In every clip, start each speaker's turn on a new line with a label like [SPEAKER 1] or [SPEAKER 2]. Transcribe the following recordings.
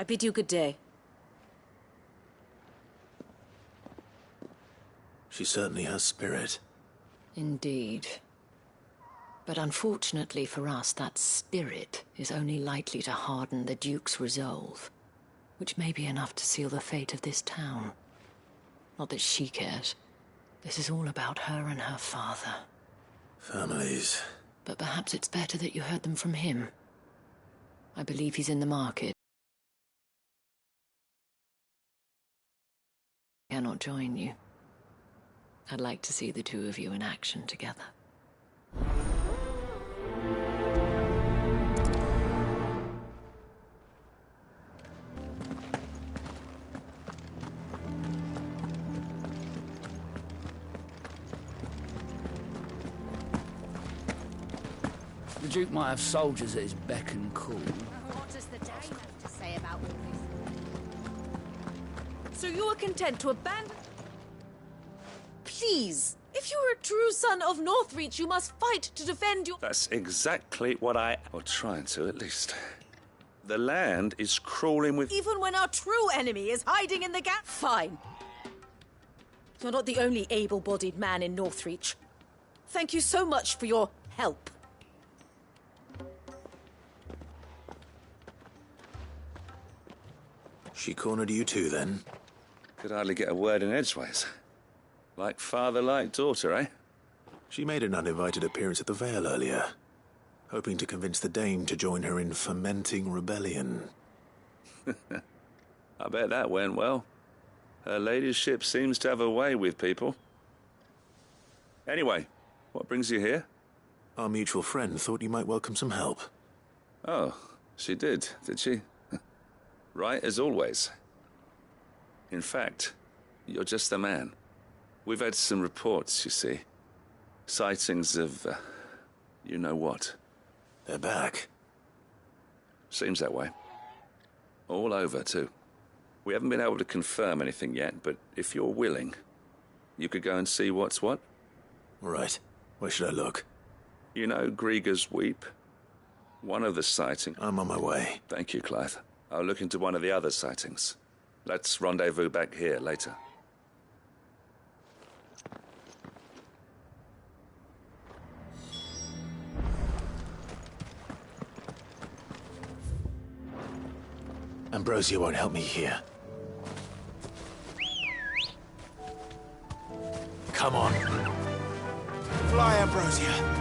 [SPEAKER 1] I bid you good day.
[SPEAKER 2] She certainly has spirit.
[SPEAKER 3] Indeed. But unfortunately for us, that spirit is only likely to harden the Duke's resolve, which may be enough to seal the fate of this town. Not that she cares. This is all about her and her father.
[SPEAKER 2] Families.
[SPEAKER 3] But perhaps it's better that you heard them from him. I believe he's in the market. I cannot join you. I'd like to see the two of you in action together.
[SPEAKER 4] The Duke might have soldiers at his beck and call.
[SPEAKER 5] What does the Dane have to say about all this?
[SPEAKER 1] So you are content to abandon... Please, if you are a true son of Northreach, you must fight to defend your...
[SPEAKER 6] That's exactly what or trying to, at least. The land is crawling with...
[SPEAKER 1] Even when our true enemy is hiding in the gap? Fine. You're not the only able-bodied man in Northreach. Thank you so much for your help.
[SPEAKER 2] She cornered you too, then?
[SPEAKER 6] Could hardly get a word in edgeways. Like father, like daughter, eh?
[SPEAKER 2] She made an uninvited appearance at the Vale earlier, hoping to convince the Dane to join her in fomenting rebellion.
[SPEAKER 6] I bet that went well. Her ladyship seems to have a way with people. Anyway, what brings you here?
[SPEAKER 2] Our mutual friend thought you might welcome some help.
[SPEAKER 6] Oh, she did she? Right as always. In fact, you're just the man. We've had some reports, you see. Sightings of, you know what.
[SPEAKER 2] They're back.
[SPEAKER 6] Seems that way. All over, too. We haven't been able to confirm anything yet, but if you're willing, you could go and see what's what.
[SPEAKER 2] Right. Where should I look?
[SPEAKER 6] You know Grieger's Weep? One of the sightings...
[SPEAKER 2] I'm on my way.
[SPEAKER 6] Thank you, Clive. I'll look into one of the other sightings. Let's rendezvous back here later.
[SPEAKER 2] Ambrosia won't help me here. Come on. Fly, Ambrosia.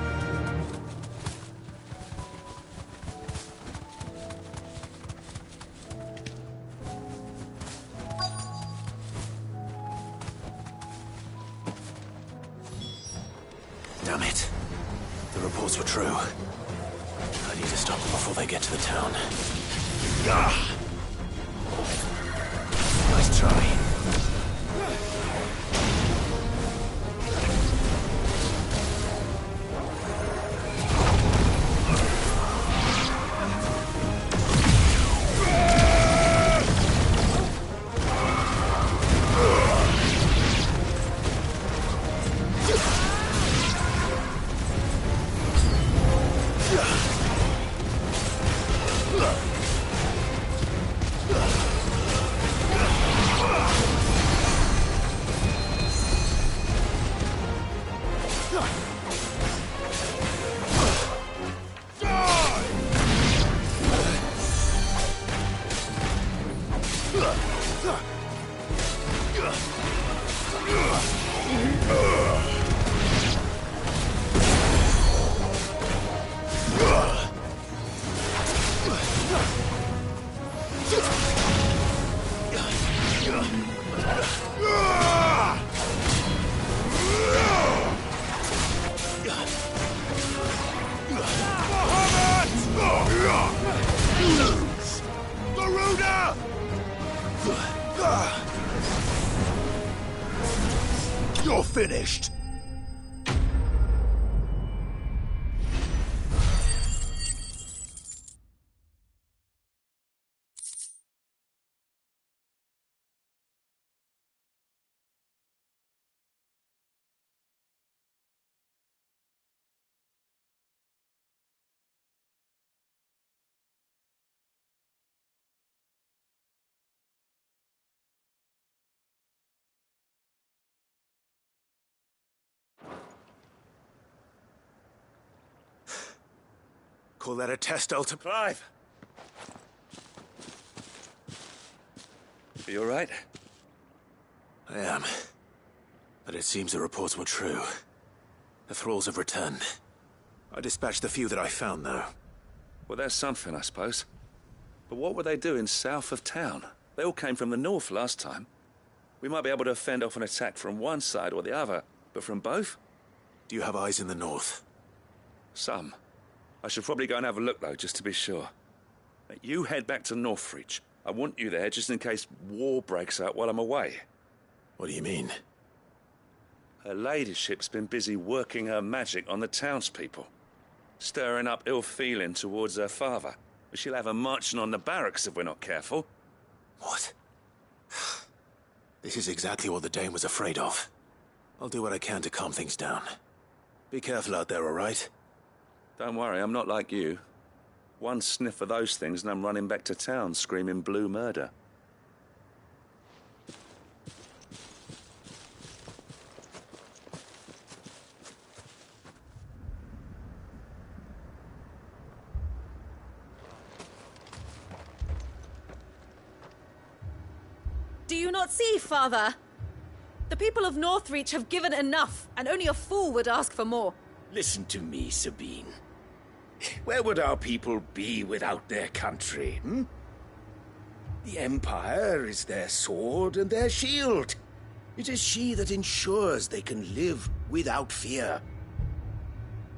[SPEAKER 2] Damn it. The reports were true. I need to stop them before they get to the town. Ah! Nice try. You're finished! Call that a test,
[SPEAKER 6] Clive! Are you all right?
[SPEAKER 2] I am. But it seems the reports were true. The thralls have returned. I dispatched the few that I found, though.
[SPEAKER 6] Well, that's something, I suppose. But what were they doing south of town? They all came from the north last time. We might be able to fend off an attack from one side or the other, but from both?
[SPEAKER 2] Do you have eyes in the north?
[SPEAKER 6] Some. I should probably go and have a look, though, just to be sure. You head back to Northreach. I want you there just in case war breaks out while I'm away.
[SPEAKER 2] What do you mean?
[SPEAKER 6] Her ladyship's been busy working her magic on the townspeople, stirring up ill feeling towards her father. She'll have her marching on the barracks if we're not careful.
[SPEAKER 2] What? This is exactly what the Dane was afraid of. I'll do what I can to calm things down. Be careful out there, all right?
[SPEAKER 6] Don't worry, I'm not like you. One sniff of those things and I'm running back to town screaming blue murder.
[SPEAKER 1] Do you not see, Father? The people of Northreach have given enough, and only a fool would ask for more.
[SPEAKER 7] Listen to me, Sabine. Where would our people be without their country, hmm? The Empire is their sword and their shield. It is she that ensures they can live without fear.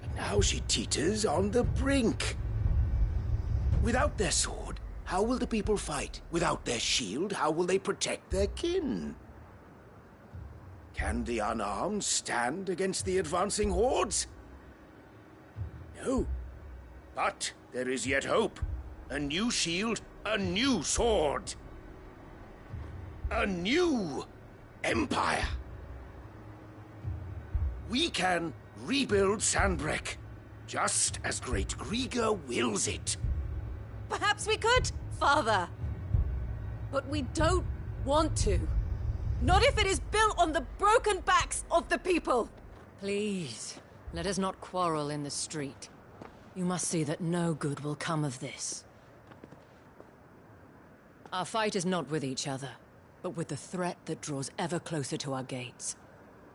[SPEAKER 7] And now she teeters on the brink. Without their sword, how will the people fight? Without their shield, how will they protect their kin? Can the unarmed stand against the advancing hordes? No. But there is yet hope. A new shield, a new sword. A new empire. We can rebuild Sandbreck, just as Great Griga wills it.
[SPEAKER 1] Perhaps we could, Father. But we don't want to. Not if it is built on the broken backs of the people.
[SPEAKER 3] Please, let us not quarrel in the street. You must see that no good will come of this. Our fight is not with each other, but with the threat that draws ever closer to our gates.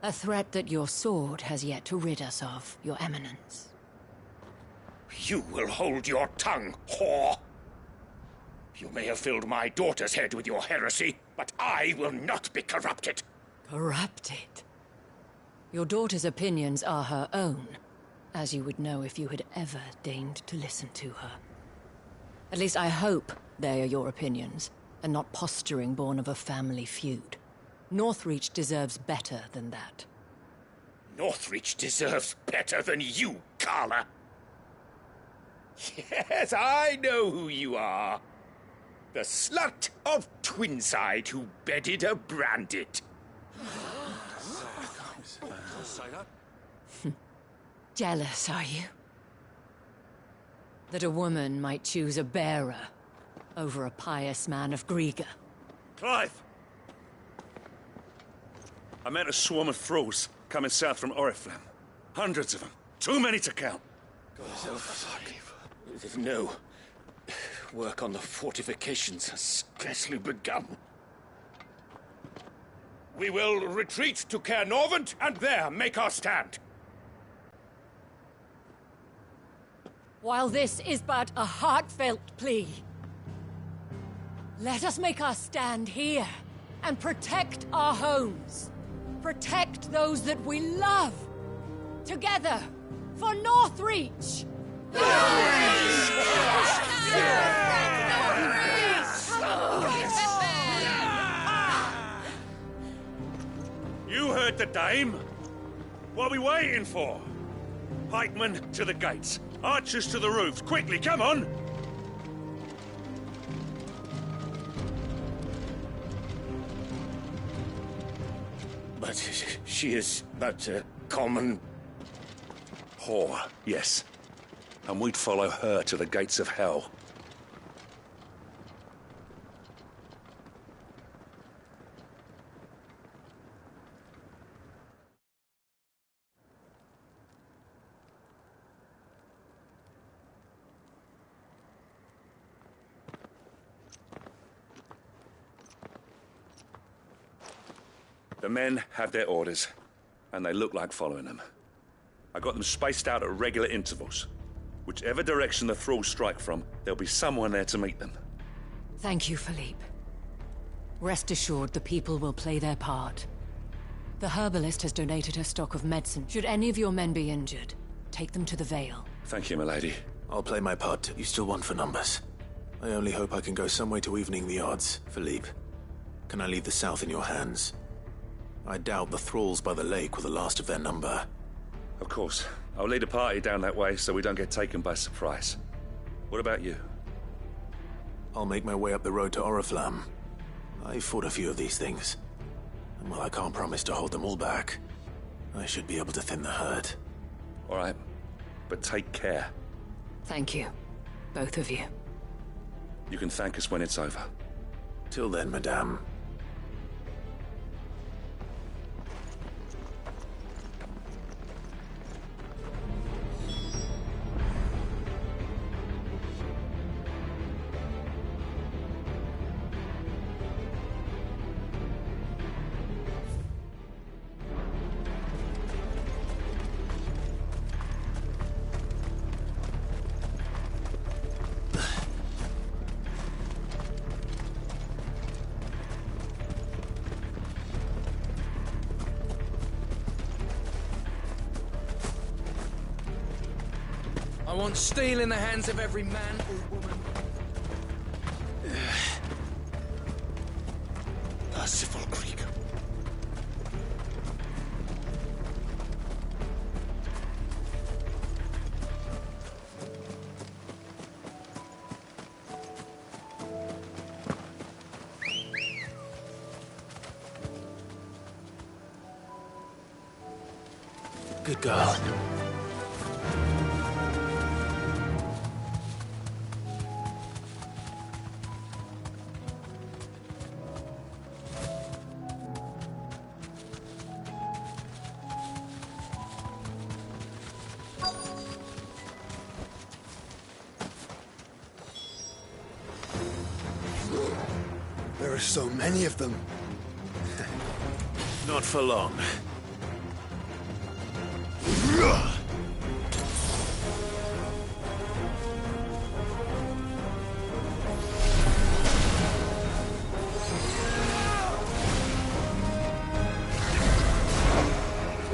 [SPEAKER 3] A threat that your sword has yet to rid us of, Your Eminence.
[SPEAKER 7] You will hold your tongue, whore! You may have filled my daughter's head with your heresy, but I will not be corrupted.
[SPEAKER 3] Corrupted? Your daughter's opinions are her own, as you would know if you had ever deigned to listen to her. At least I hope they are your opinions, and not posturing born of a family feud. Northreach deserves better than that.
[SPEAKER 7] Northreach deserves better than you, Carla. Yes, I know who you are. The slut of Twinside who bedded a Branded.
[SPEAKER 3] Jealous, are you? That a woman might choose a bearer over a pious man of Griga.
[SPEAKER 6] Clive! I met a swarm of thralls coming south from Oriflamme. Hundreds of them. Too many to count.
[SPEAKER 7] No. Work on the fortifications has scarcely begun. We will retreat to Caer Norvent and there make our stand.
[SPEAKER 3] While this is but a heartfelt plea, let us make our stand here and protect our homes. Protect those that we love. Together, for Northreach!
[SPEAKER 6] You heard the dame. What are we waiting for? Pikemen to the gates. Archers to the roofs. Quickly, come on!
[SPEAKER 7] But she is but a common...
[SPEAKER 6] Whore, yes. And we'd follow her to the gates of hell. The men have their orders, and they look like following them. I got them spaced out at regular intervals. Whichever direction the thralls strike from, there'll be someone there to meet them.
[SPEAKER 3] Thank you, Philippe. Rest assured, the people will play their part. The herbalist has donated her stock of medicine. Should any of your men be injured, take them to the Vale.
[SPEAKER 6] Thank you, milady.
[SPEAKER 2] I'll play my part. You still want for numbers. I only hope I can go some way to evening the odds. Philippe, can I leave the south in your hands? I doubt the thralls by the lake were the last of their number.
[SPEAKER 6] Of course. I'll lead a party down that way so we don't get taken by surprise. What about you?
[SPEAKER 2] I'll make my way up the road to Oriflamme. I fought a few of these things. And while I can't promise to hold them all back, I should be able to thin the herd.
[SPEAKER 6] All right. But take care.
[SPEAKER 3] Thank you. Both of you.
[SPEAKER 6] You can thank us when it's over.
[SPEAKER 2] Till then, madame.
[SPEAKER 8] I want steel in the hands of every man or woman.
[SPEAKER 7] Merciful Creek.
[SPEAKER 2] Good girl.
[SPEAKER 7] There are so many of them.
[SPEAKER 2] Not for long.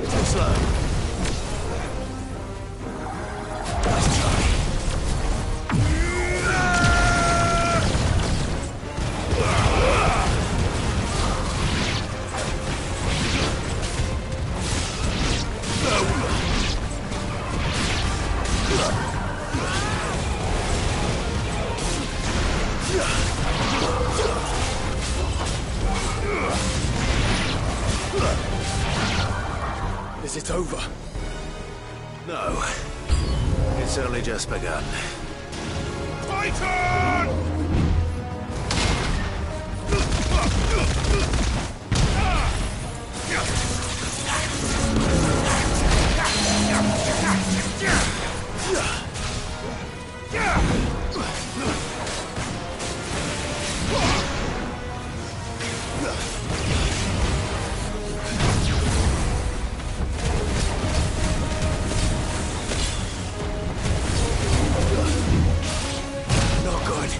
[SPEAKER 2] Too slow. Nice try.
[SPEAKER 7] Is it over?
[SPEAKER 2] No. It's only just begun.
[SPEAKER 7] Fight on!
[SPEAKER 2] Not good.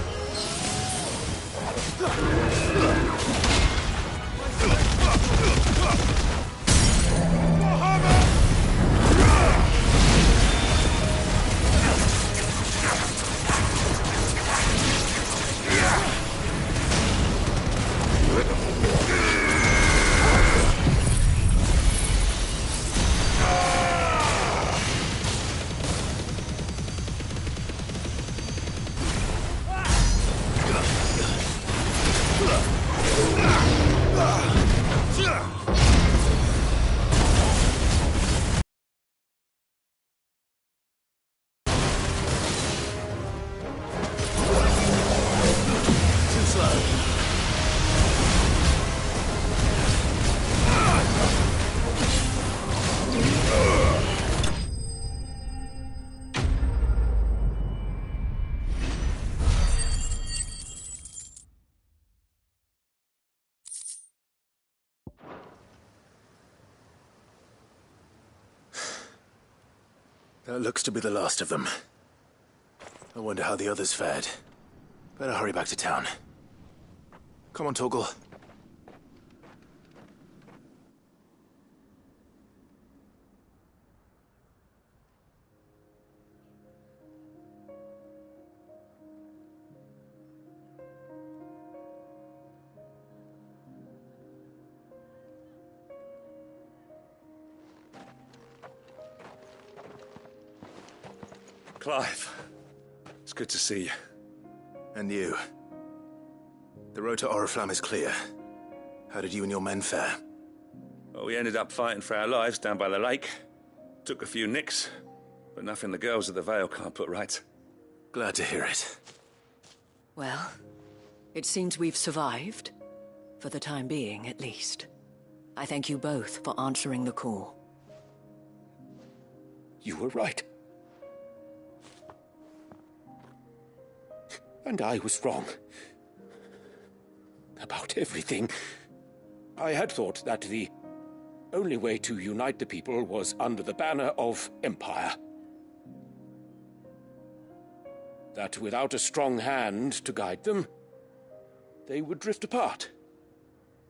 [SPEAKER 2] That looks to be the last of them. I wonder how the others fared. Better hurry back to town. Come on, Torgal.
[SPEAKER 6] Clive, it's good to see you.
[SPEAKER 2] And you. The road to Oriflamme is clear. How did you and your men fare?
[SPEAKER 6] Well, we ended up fighting for our lives down by the lake. Took a few nicks, but nothing the girls of the Vale can't put right.
[SPEAKER 2] Glad to hear it.
[SPEAKER 3] Well, it seems we've survived. For the time being, at least. I thank you both for answering the call.
[SPEAKER 7] You were right. And I was wrong. About everything. I had thought that the only way to unite the people was under the banner of Empire. That without a strong hand to guide them, they would drift apart.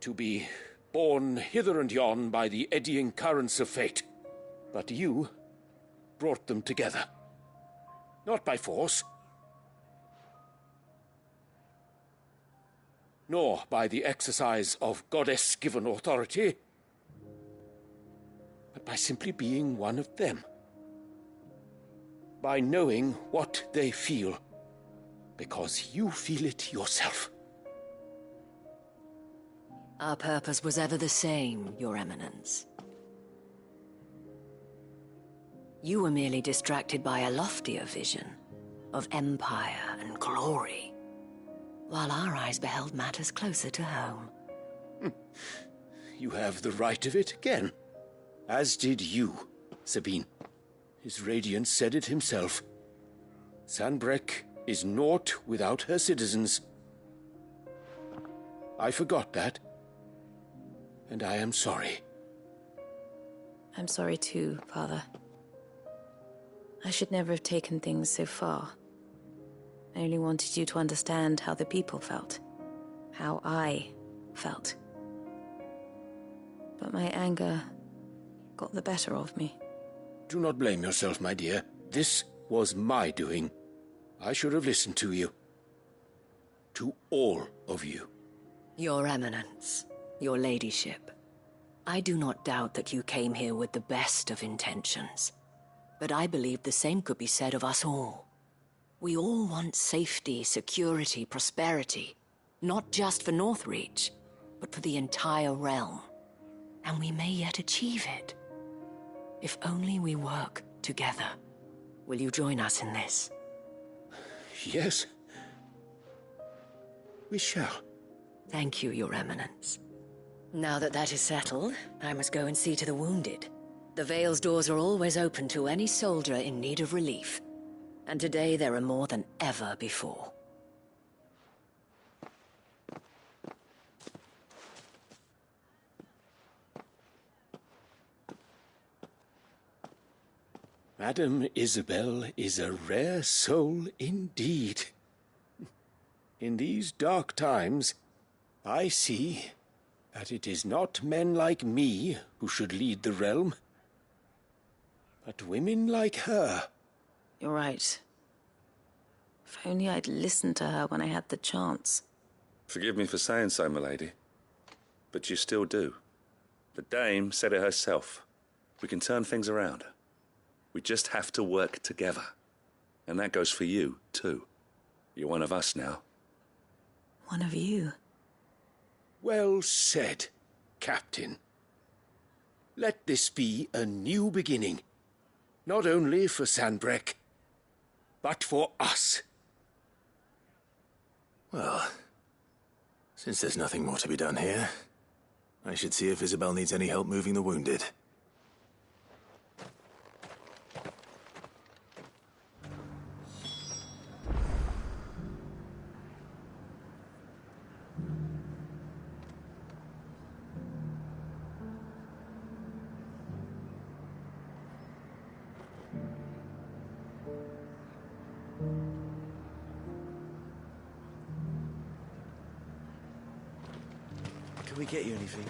[SPEAKER 7] To be borne hither and yon by the eddying currents of fate. But you brought them together. Not by force, nor by the exercise of goddess-given authority, but by simply being one of them. By knowing what they feel, because you feel it yourself.
[SPEAKER 3] Our purpose was ever the same, Your Eminence. You were merely distracted by a loftier vision of empire and glory, while our eyes beheld matters closer to home.
[SPEAKER 7] You have the right of it again. As did you, Sabine. His radiance said it himself. Sanbreque is naught without her citizens. I forgot that, and I am sorry.
[SPEAKER 9] I'm sorry too, Father. I should never have taken things so far. I only wanted you to understand how the people felt. How I felt. But my anger got the better of me.
[SPEAKER 7] Do not blame yourself, my dear. This was my doing. I should have listened to you. To all of you.
[SPEAKER 3] Your Eminence, your ladyship, I do not doubt that you came here with the best of intentions. But I believe the same could be said of us all. We all want safety, security, prosperity. Not just for Northreach, but for the entire realm. And we may yet achieve it. If only we work together. Will you join us in this?
[SPEAKER 7] Yes. We shall.
[SPEAKER 3] Thank you, Your Eminence. Now that that is settled, I must go and see to the wounded. The Vale's doors are always open to any soldier in need of relief. And today there are more than ever before.
[SPEAKER 7] Madame Isabel is a rare soul indeed. In these dark times, I see that it is not men like me who should lead the realm, but women like her.
[SPEAKER 9] You're right. If only I'd listened to her when I had the chance.
[SPEAKER 6] Forgive me for saying so, milady, but you still do. The Dame said it herself. We can turn things around. We just have to work together. And that goes for you, too. You're one of us now.
[SPEAKER 9] One of you.
[SPEAKER 7] Well said, Captain. Let this be a new beginning. Not only for Sanbreque, but for us.
[SPEAKER 2] Well, since there's nothing more to be done here, I should see if Isabel needs any help moving the wounded.
[SPEAKER 10] Can we get you anything?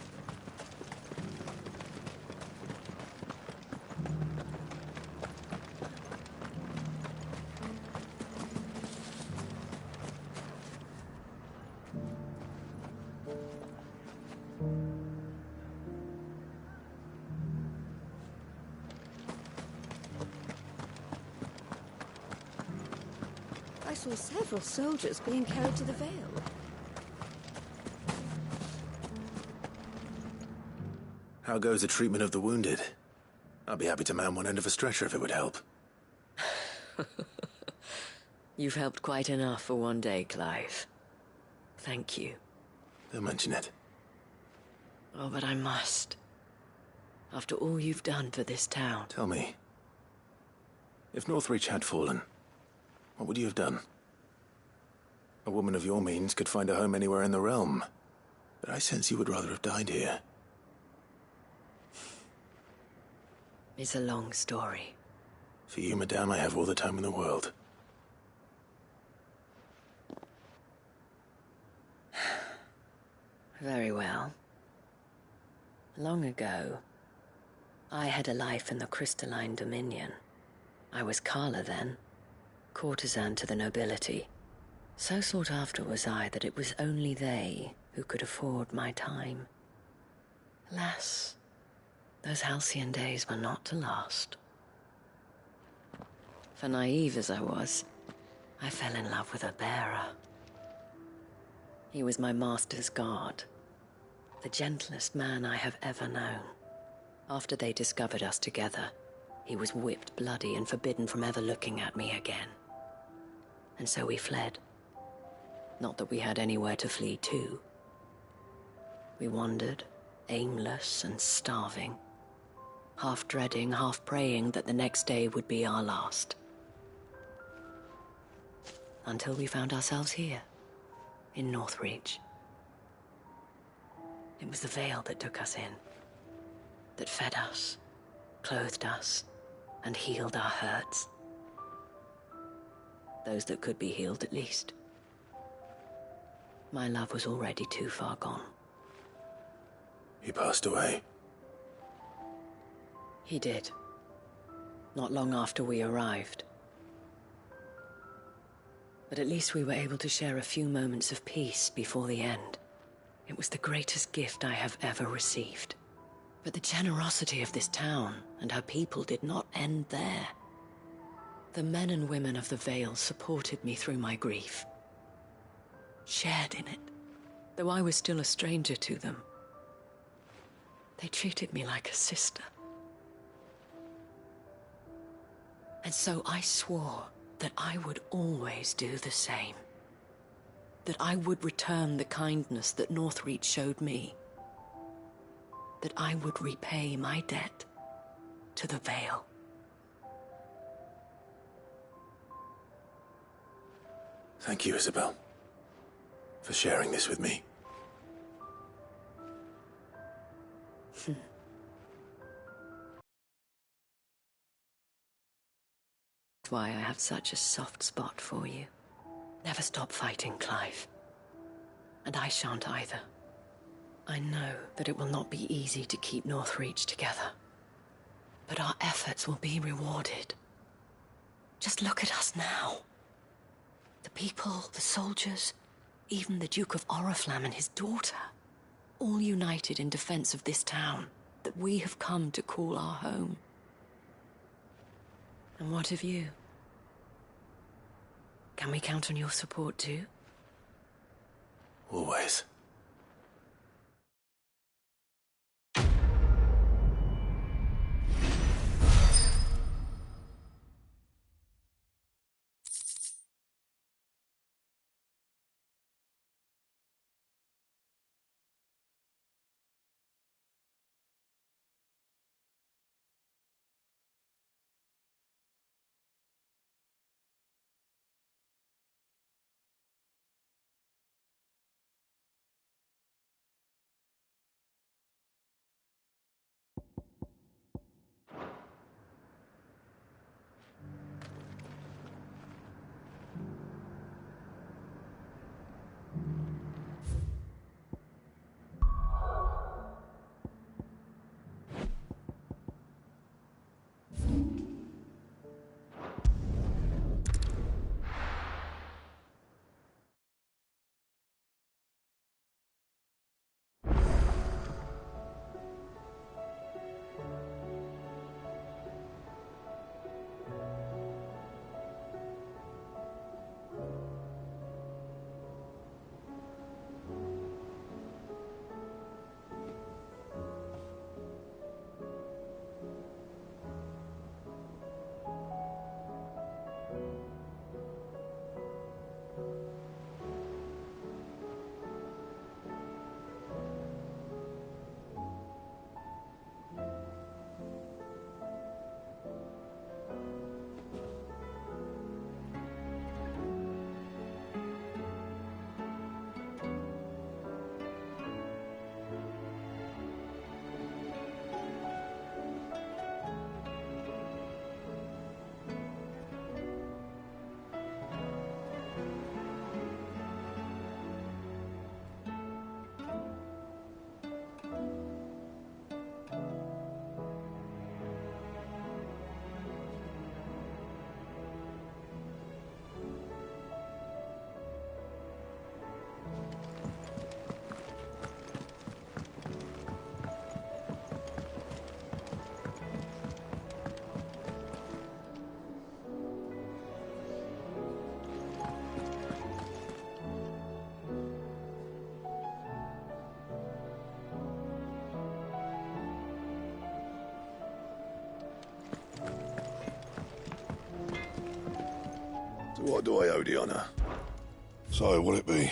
[SPEAKER 5] I saw several soldiers being carried to the Vale.
[SPEAKER 2] How goes the treatment of the wounded? I'd be happy to man one end of a stretcher if it would help.
[SPEAKER 3] You've helped quite enough for one day, Clive. Thank you.
[SPEAKER 2] Don't mention it.
[SPEAKER 3] Oh, but I must. After all you've done for this town.
[SPEAKER 2] Tell me, if Northreach had fallen, what would you have done? A woman of your means could find a home anywhere in the realm, but I sense you would rather have died here.
[SPEAKER 3] It's a long story.
[SPEAKER 2] For you, madame, I have all the time in the world.
[SPEAKER 3] Very well. Long ago, I had a life in the Crystalline Dominion. I was Carla then, courtesan to the nobility. So sought after was I that it was only they who could afford my time. Alas, those halcyon days were not to last. For naive as I was, I fell in love with a bearer. He was my master's guard, the gentlest man I have ever known. After they discovered us together, he was whipped bloody and forbidden from ever looking at me again. And so we fled. Not that we had anywhere to flee to. We wandered, aimless and starving, half dreading, half praying that the next day would be our last. Until we found ourselves here, in Northreach. It was the Vale that took us in, that fed us, clothed us, and healed our hurts. Those that could be healed, at least. My love was already too far gone.
[SPEAKER 2] He passed away.
[SPEAKER 3] He did. Not long after we arrived. But at least we were able to share a few moments of peace before the end. It was the greatest gift I have ever received. But the generosity of this town and her people did not end there. The men and women of the Vale supported me through my grief. Shared in it, though I was still a stranger to them. They treated me like a sister. And so I swore that I would always do the same. That I would return the kindness that Northreach showed me. That I would repay my debt to the Vale.
[SPEAKER 2] Thank you, Isabel, for sharing this with me.
[SPEAKER 3] That's why I have such a soft spot for you. Never stop fighting, Clive. And I shan't either. I know that it will not be easy to keep Northreach together. But our efforts will be rewarded. Just look at us now. The people, the soldiers, even the Duke of Oriflamme and his daughter, all united in defense of this town that we have come to call our home. And what of you? Can we count on your support too?
[SPEAKER 2] Always.
[SPEAKER 10] What do I owe the honour? So, what'll it be?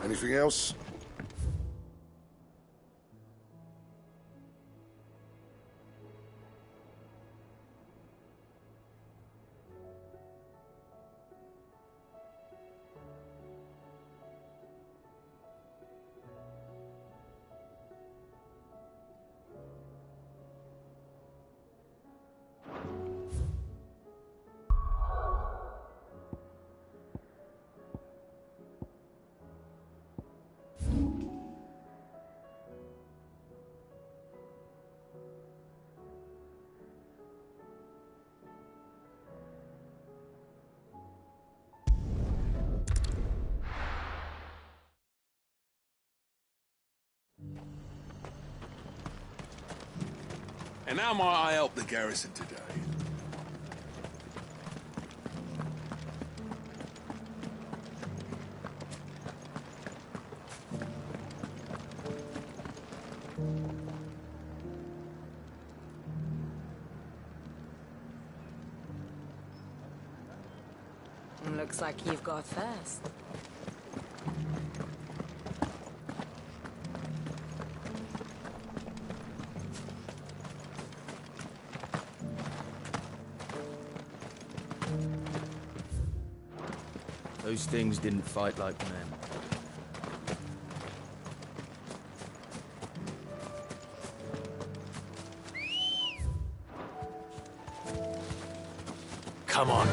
[SPEAKER 10] Anything else?
[SPEAKER 11] And how might I help the garrison today?
[SPEAKER 3] Looks like you've got first.
[SPEAKER 12] Those things didn't fight like men.
[SPEAKER 2] Come on.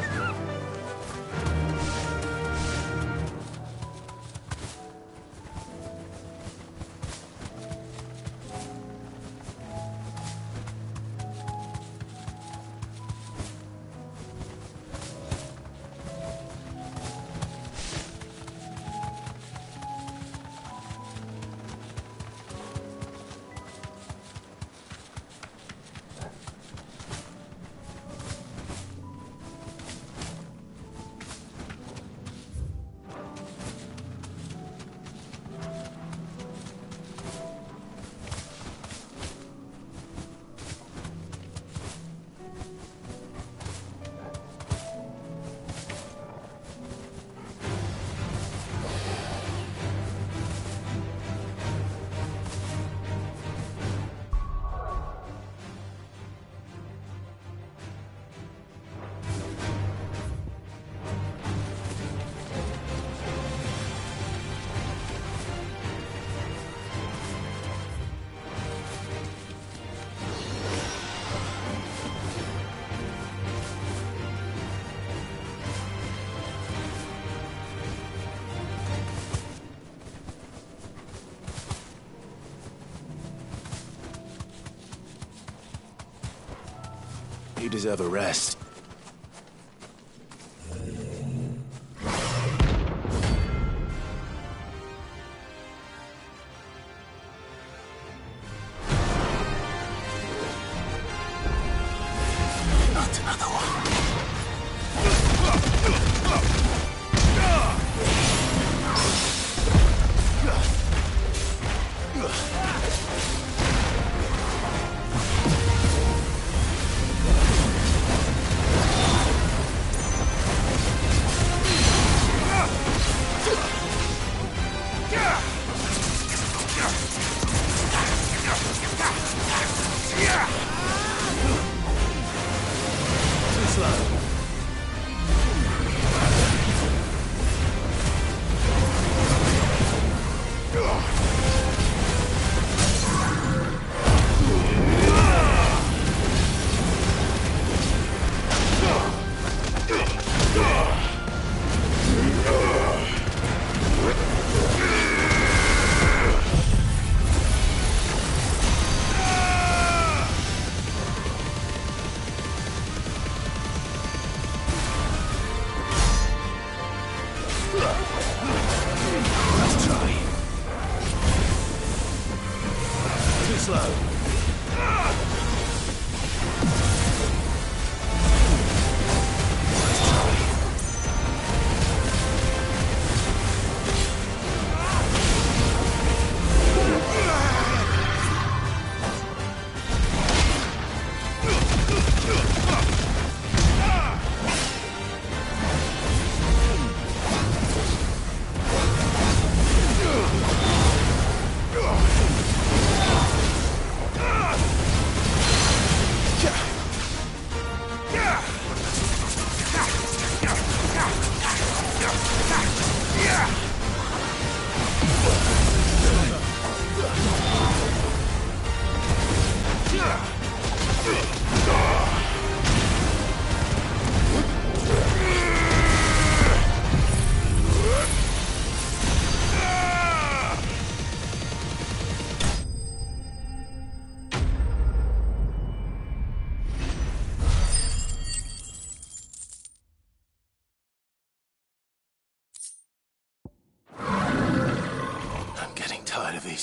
[SPEAKER 2] You deserve a rest. Not another one.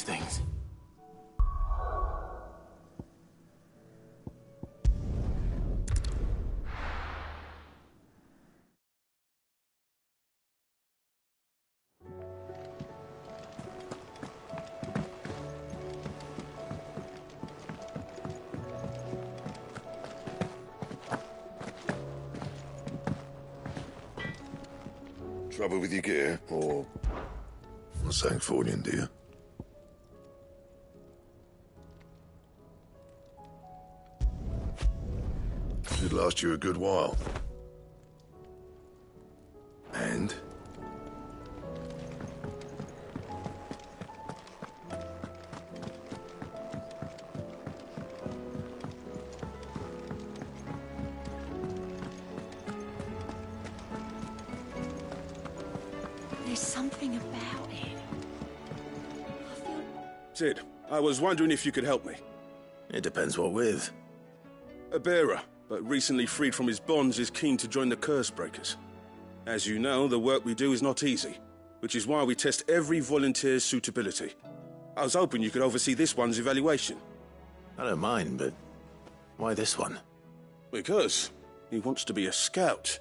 [SPEAKER 2] these things.
[SPEAKER 10] Trouble with your gear, or a Ffxvi, do you? Should last you a good while. And?
[SPEAKER 3] There's something about it.
[SPEAKER 11] Sid, I was wondering if you could help me.
[SPEAKER 2] It depends what with.
[SPEAKER 11] A bearer, but recently freed from his bonds, is keen to join the Curse Breakers. As you know, the work we do is not easy, which is why we test every volunteer's suitability. I was hoping you could oversee this one's evaluation.
[SPEAKER 2] I don't mind, but why this one?
[SPEAKER 11] Because he wants to be a scout.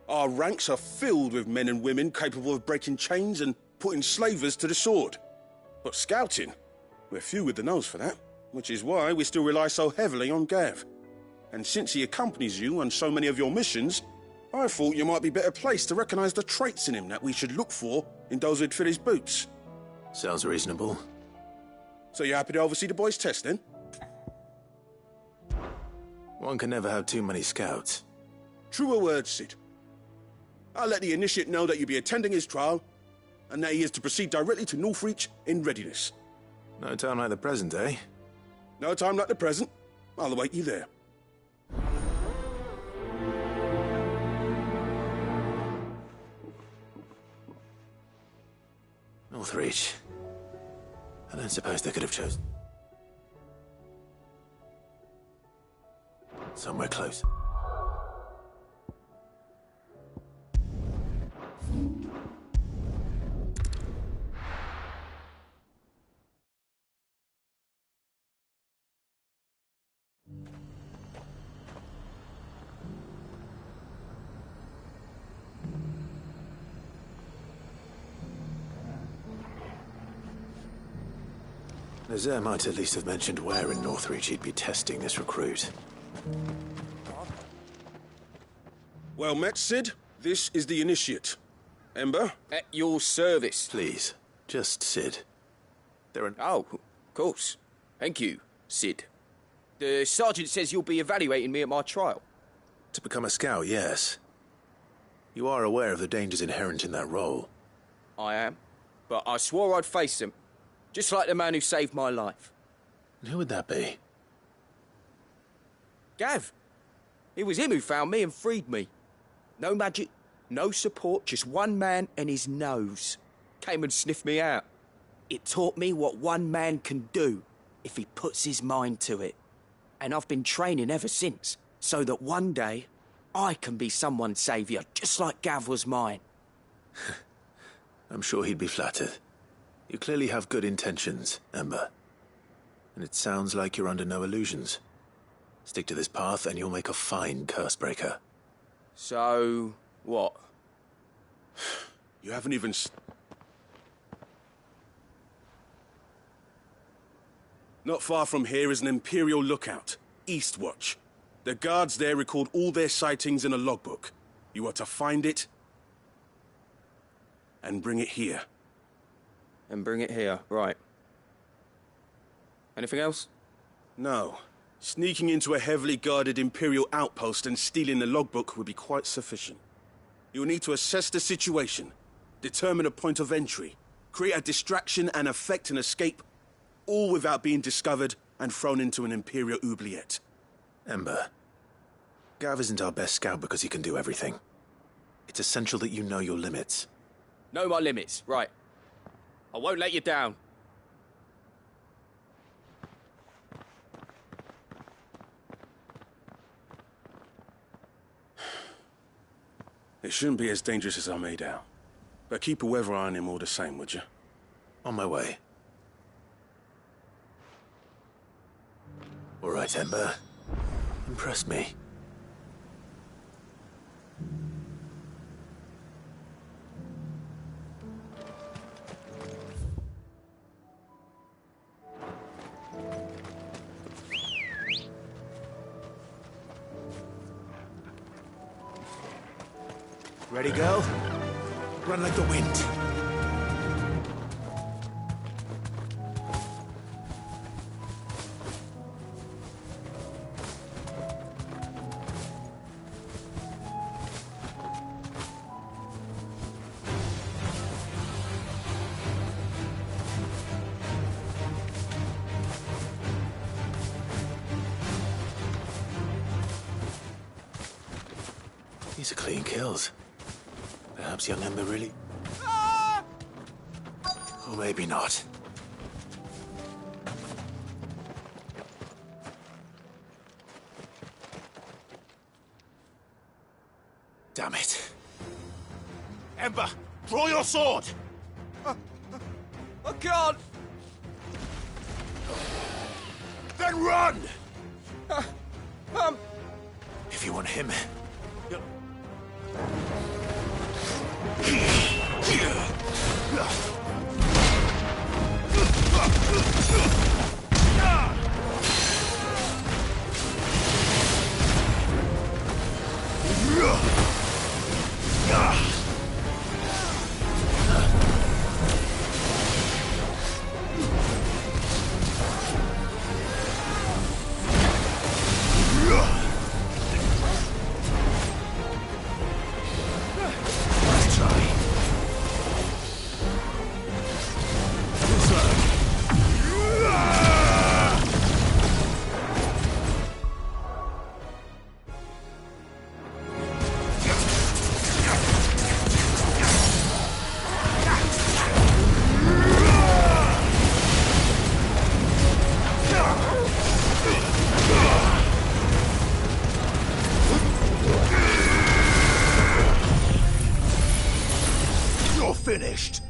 [SPEAKER 11] Our ranks are filled with men and women capable of breaking chains and putting slavers to the sword. But scouting, we're few with the nose for that, which is why we still rely so heavily on Gav. And since he accompanies you on so many of your missions, I thought you might be better placed to recognize the traits in him that we should look for in those who'd fill his boots.
[SPEAKER 2] Sounds reasonable.
[SPEAKER 11] So you're happy to oversee the boys' test, then?
[SPEAKER 2] One can never have too many scouts.
[SPEAKER 11] Truer words, Sid. I'll let the initiate know that you'll be attending his trial, and that he is to proceed directly to Northreach in readiness.
[SPEAKER 2] No time like the present, eh?
[SPEAKER 11] No time like the present. I'll await you there.
[SPEAKER 2] Northreach. I don't suppose they could have chosen somewhere close. Nazir might at least have mentioned where in Northreach he'd be testing this recruit.
[SPEAKER 11] Well met, Sid. This is the initiate. Ember?
[SPEAKER 12] At your service.
[SPEAKER 2] Please, just Sid.
[SPEAKER 12] Oh, of course. Thank you, Sid. The sergeant says you'll be evaluating me at my trial.
[SPEAKER 2] To become a scout, yes. You are aware of the dangers inherent in that role.
[SPEAKER 12] I am. But I swore I'd face them. Just like the man who saved my life.
[SPEAKER 2] And who would that be?
[SPEAKER 12] Gav. It was him who found me and freed me. No magic, no support, just one man and his nose. Came and sniffed me out. It taught me what one man can do if he puts his mind to it. And I've been training ever since, so that one day I can be someone's saviour, just like Gav was mine.
[SPEAKER 2] I'm sure he'd be flattered. You clearly have good intentions, Ember. And it sounds like you're under no illusions. Stick to this path and you'll make a fine Cursebreaker.
[SPEAKER 12] So, what?
[SPEAKER 11] You haven't even... Not far from here is an Imperial lookout, Eastwatch. The guards there record all their sightings in a logbook. You are to find it and bring it here.
[SPEAKER 12] And bring it here, right. Anything else?
[SPEAKER 11] No. Sneaking into a heavily guarded Imperial outpost and stealing the logbook would be quite sufficient. You'll need to assess the situation, determine a point of entry, create a distraction and effect an escape, all without being discovered and thrown into an Imperial oubliette.
[SPEAKER 2] Ember, Gav isn't our best scout because he can do everything. It's essential that you know your limits.
[SPEAKER 12] Know my limits, right. I won't let you down.
[SPEAKER 11] It shouldn't be as dangerous as I made out. But keep a weather eye on him all the same, would you?
[SPEAKER 2] On my way. right, Ember. Impress me.
[SPEAKER 11] Ready, girl?
[SPEAKER 2] Run like the wind. These are clean kills. Perhaps young Ember really... Or maybe not. Damn it.
[SPEAKER 11] Ember, draw your sword!
[SPEAKER 12] I can't!
[SPEAKER 11] Then run!
[SPEAKER 2] If you want him...
[SPEAKER 11] Finished.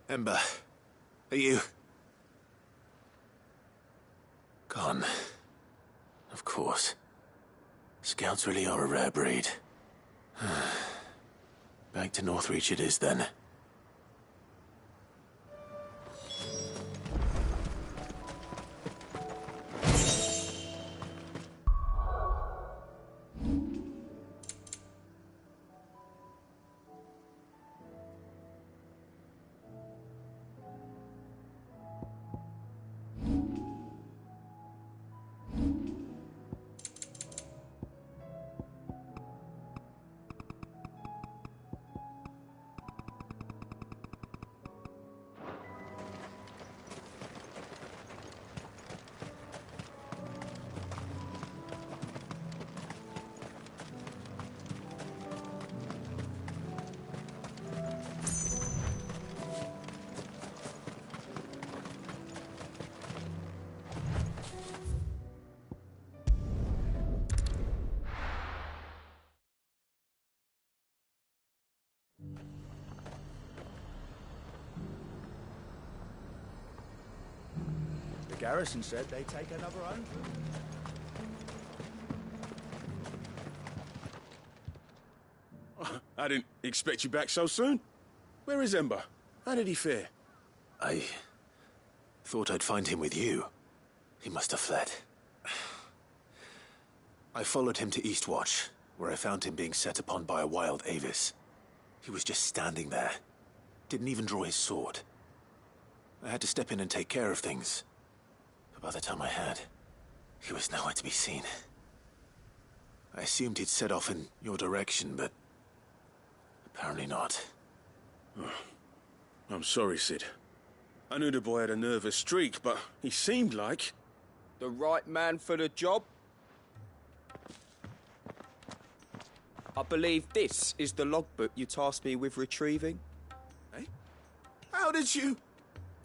[SPEAKER 2] Ember, are you... gone? Of course. Scouts really are a rare breed. Back to Northreach it is then.
[SPEAKER 7] The garrison said they'd take another own.
[SPEAKER 11] I didn't expect you back so soon. Where is Ember? How did he fare?
[SPEAKER 2] I thought I'd find him with you. He must have fled. I followed him to Eastwatch, where I found him being set upon by a wild Avis. He was just standing there. Didn't even draw his sword. I had to step in and take care of things. But by the time I had, he was nowhere to be seen. I assumed he'd set off in your direction, but apparently not.
[SPEAKER 11] I'm sorry, Sid. I knew the boy had a nervous streak, but he seemed like...
[SPEAKER 12] The right man for the job? I believe this is the logbook you tasked me with retrieving.
[SPEAKER 11] Eh? How did you...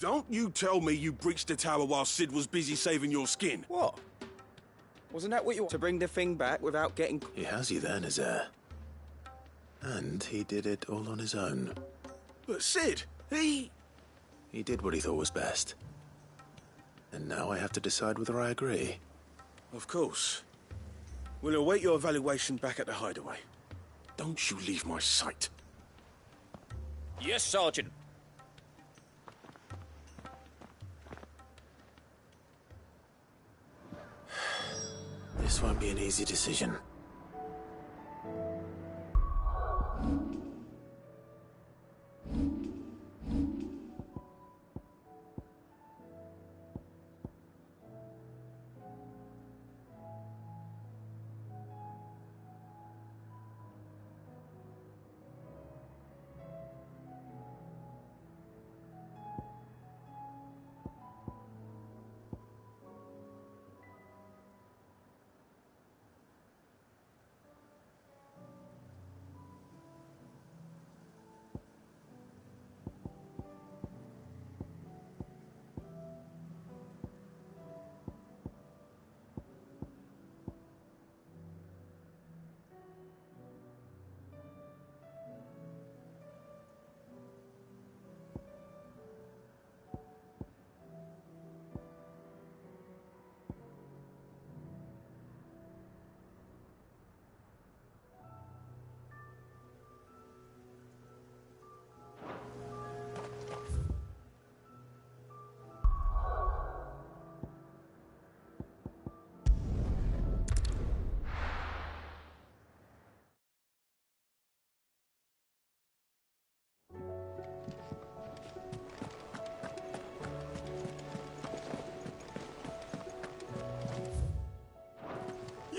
[SPEAKER 11] Don't you tell me you breached the tower while Sid was busy saving your skin.
[SPEAKER 12] What? Wasn't that what you... to bring the thing back without getting...
[SPEAKER 2] He has you then, his heir. And he did it all on his own.
[SPEAKER 11] But Sid, he
[SPEAKER 2] did what he thought was best. And now I have to decide whether I agree.
[SPEAKER 11] Of course. We'll await your evaluation back at the hideaway. Don't you leave my sight.
[SPEAKER 12] Yes, Sergeant.
[SPEAKER 2] This won't be an easy decision.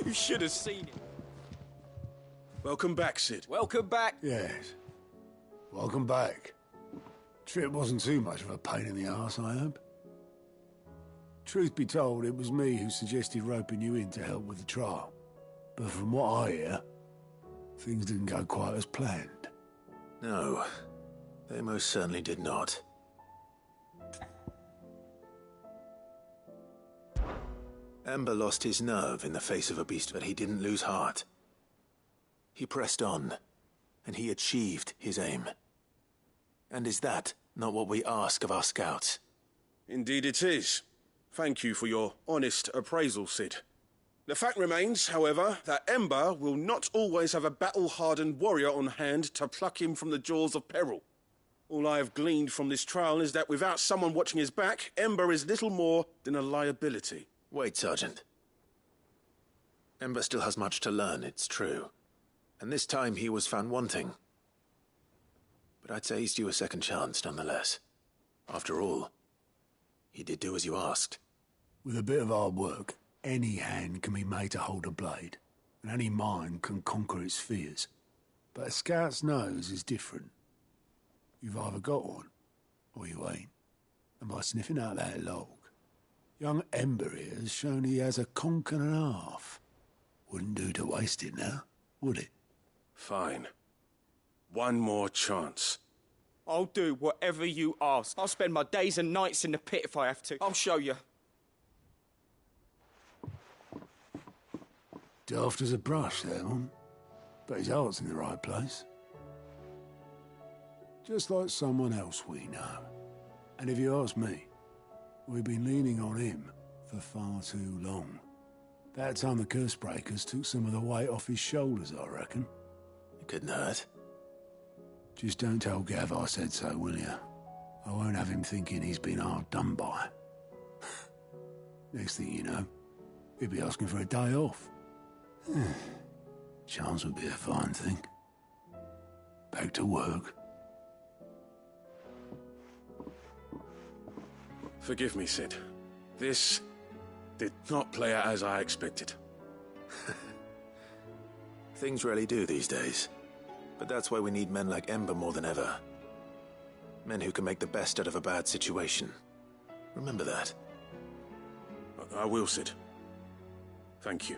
[SPEAKER 12] You should have seen it.
[SPEAKER 11] Welcome back, Sid.
[SPEAKER 12] Welcome back.
[SPEAKER 13] Yes. Welcome back. Trip wasn't too much of a pain in the arse, I hope. Truth be told, it was me who suggested roping you in to help with the trial. But from what I hear, things didn't go quite as planned.
[SPEAKER 2] No, they most certainly did not. Ember lost his nerve in the face of a beast, but he didn't lose heart. He pressed on, and he achieved his aim. And is that not what we ask of our scouts?
[SPEAKER 11] Indeed it is. Thank you for your honest appraisal, Sid. The fact remains, however, that Ember will not always have a battle-hardened warrior on hand to pluck him from the jaws of peril. All I have gleaned from this trial is that without someone watching his back, Ember is little more than a liability.
[SPEAKER 2] Wait, Sergeant. Ember still has much to learn, it's true. And this time he was found wanting. But I'd say he's due a second chance, nonetheless. After all, he did do as you asked.
[SPEAKER 13] With a bit of hard work, any hand can be made to hold a blade, and any mind can conquer its fears. But a scout's nose is different. You've either got one, or you ain't. And by sniffing out that log, young Ember here has shown he has a conch and a half. Wouldn't do to waste it now, would it?
[SPEAKER 11] Fine. One more chance.
[SPEAKER 12] I'll do whatever you ask. I'll spend my days and nights in the pit if I have to. I'll show you.
[SPEAKER 13] Daft as a brush, that one. But his heart's in the right place. Just like someone else we know. And if you ask me, we've been leaning on him for far too long. That time the curse breakers took some of the weight off his shoulders, I reckon.
[SPEAKER 2] It couldn't hurt.
[SPEAKER 13] Just don't tell Gav I said so, will you? I won't have him thinking he's been hard done by. Next thing you know, he'll be asking for a day off. Chance would be a fine thing. Back to work.
[SPEAKER 11] Forgive me, Sid. This did not play out as I expected.
[SPEAKER 2] Things really do these days. But that's why we need men like Ember more than ever. Men who can make the best out of a bad situation. Remember that.
[SPEAKER 11] I will, Sid. Thank you.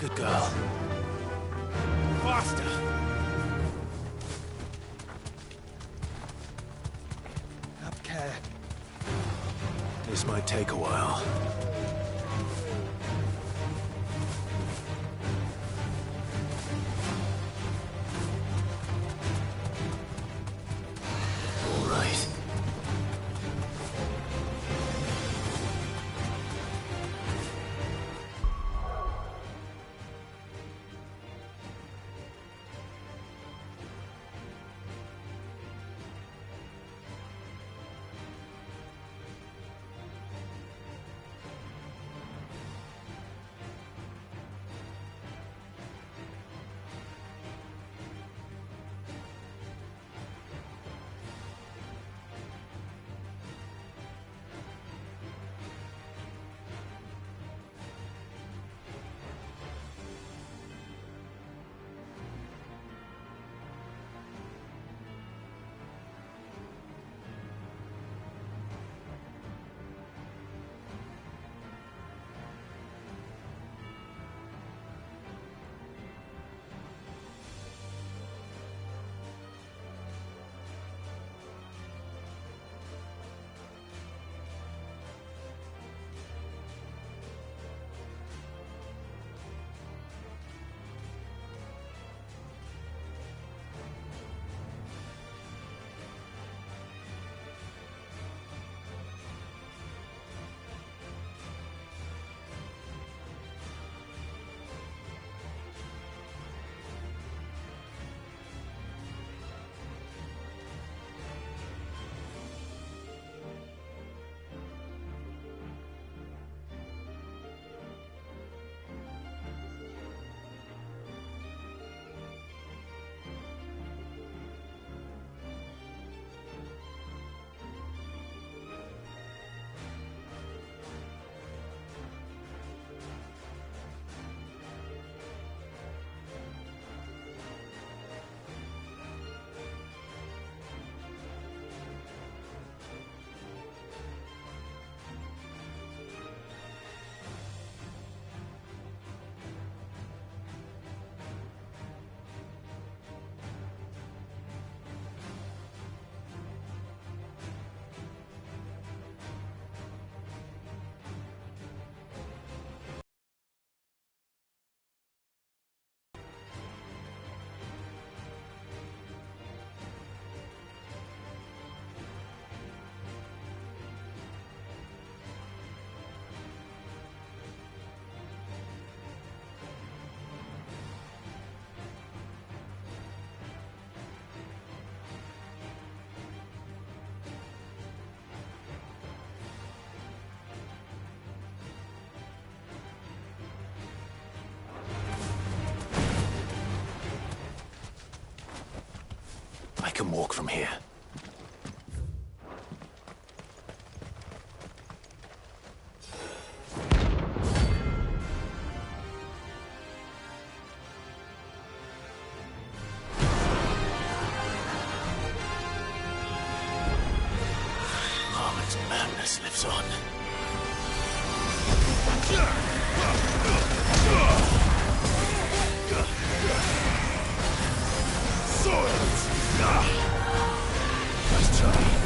[SPEAKER 2] Good girl. Faster!
[SPEAKER 12] Have care.
[SPEAKER 2] This might take a while. All right. I can walk from here. Marlon's madness lives on. Nice try.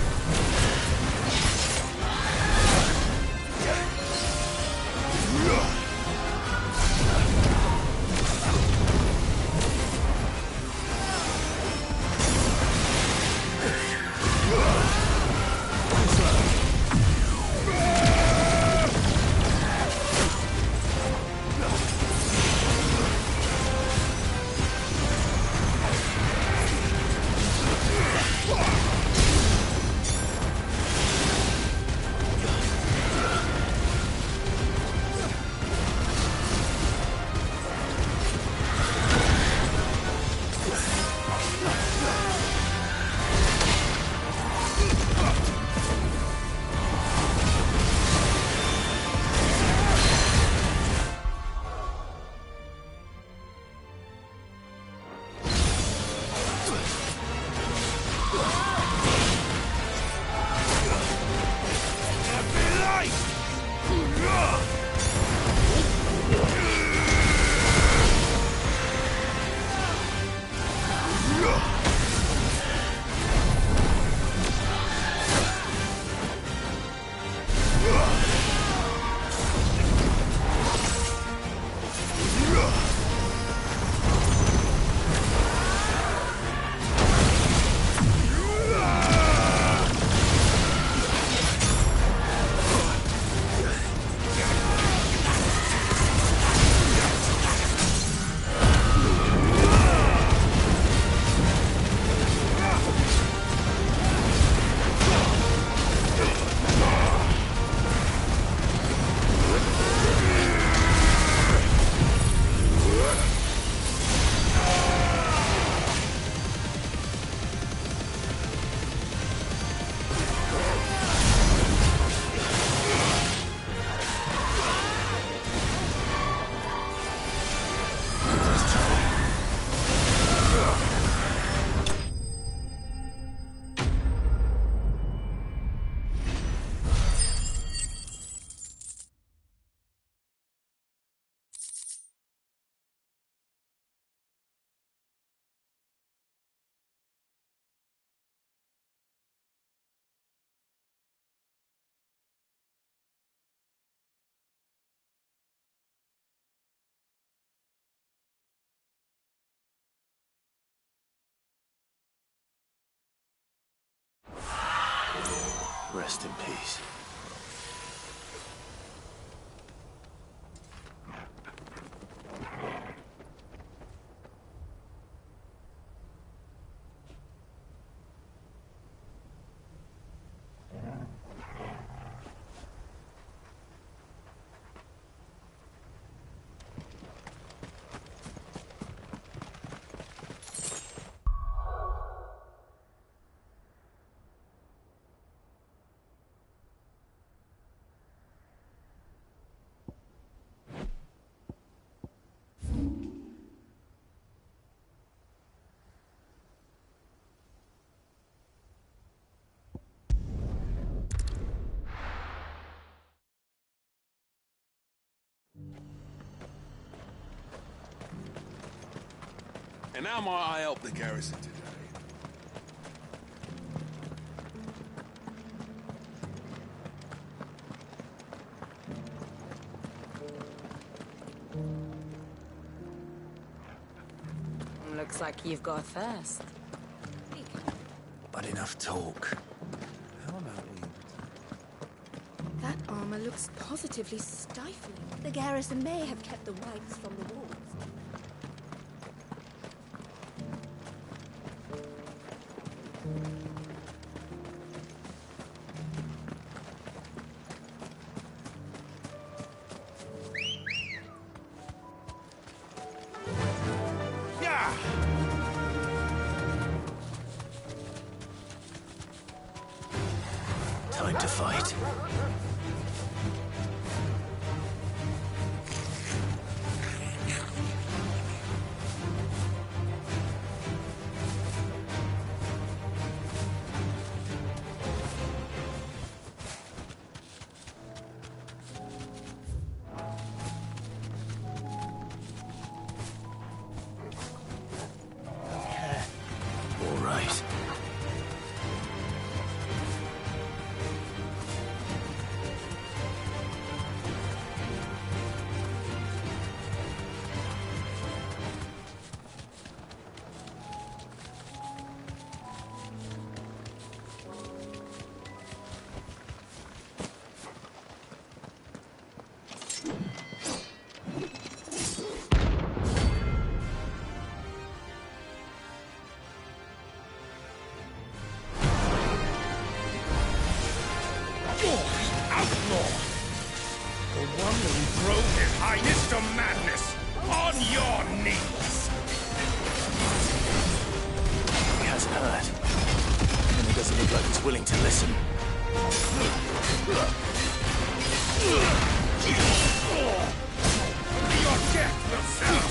[SPEAKER 2] Rest in peace.
[SPEAKER 11] And how might I help the garrison today?
[SPEAKER 9] Looks like you've got a thirst.
[SPEAKER 2] But enough talk.
[SPEAKER 11] How about we...
[SPEAKER 5] That armor looks positively stifling. The garrison may have kept the whites from the walls.
[SPEAKER 2] Time to fight. All right. Willing to listen.
[SPEAKER 7] Your death will serve.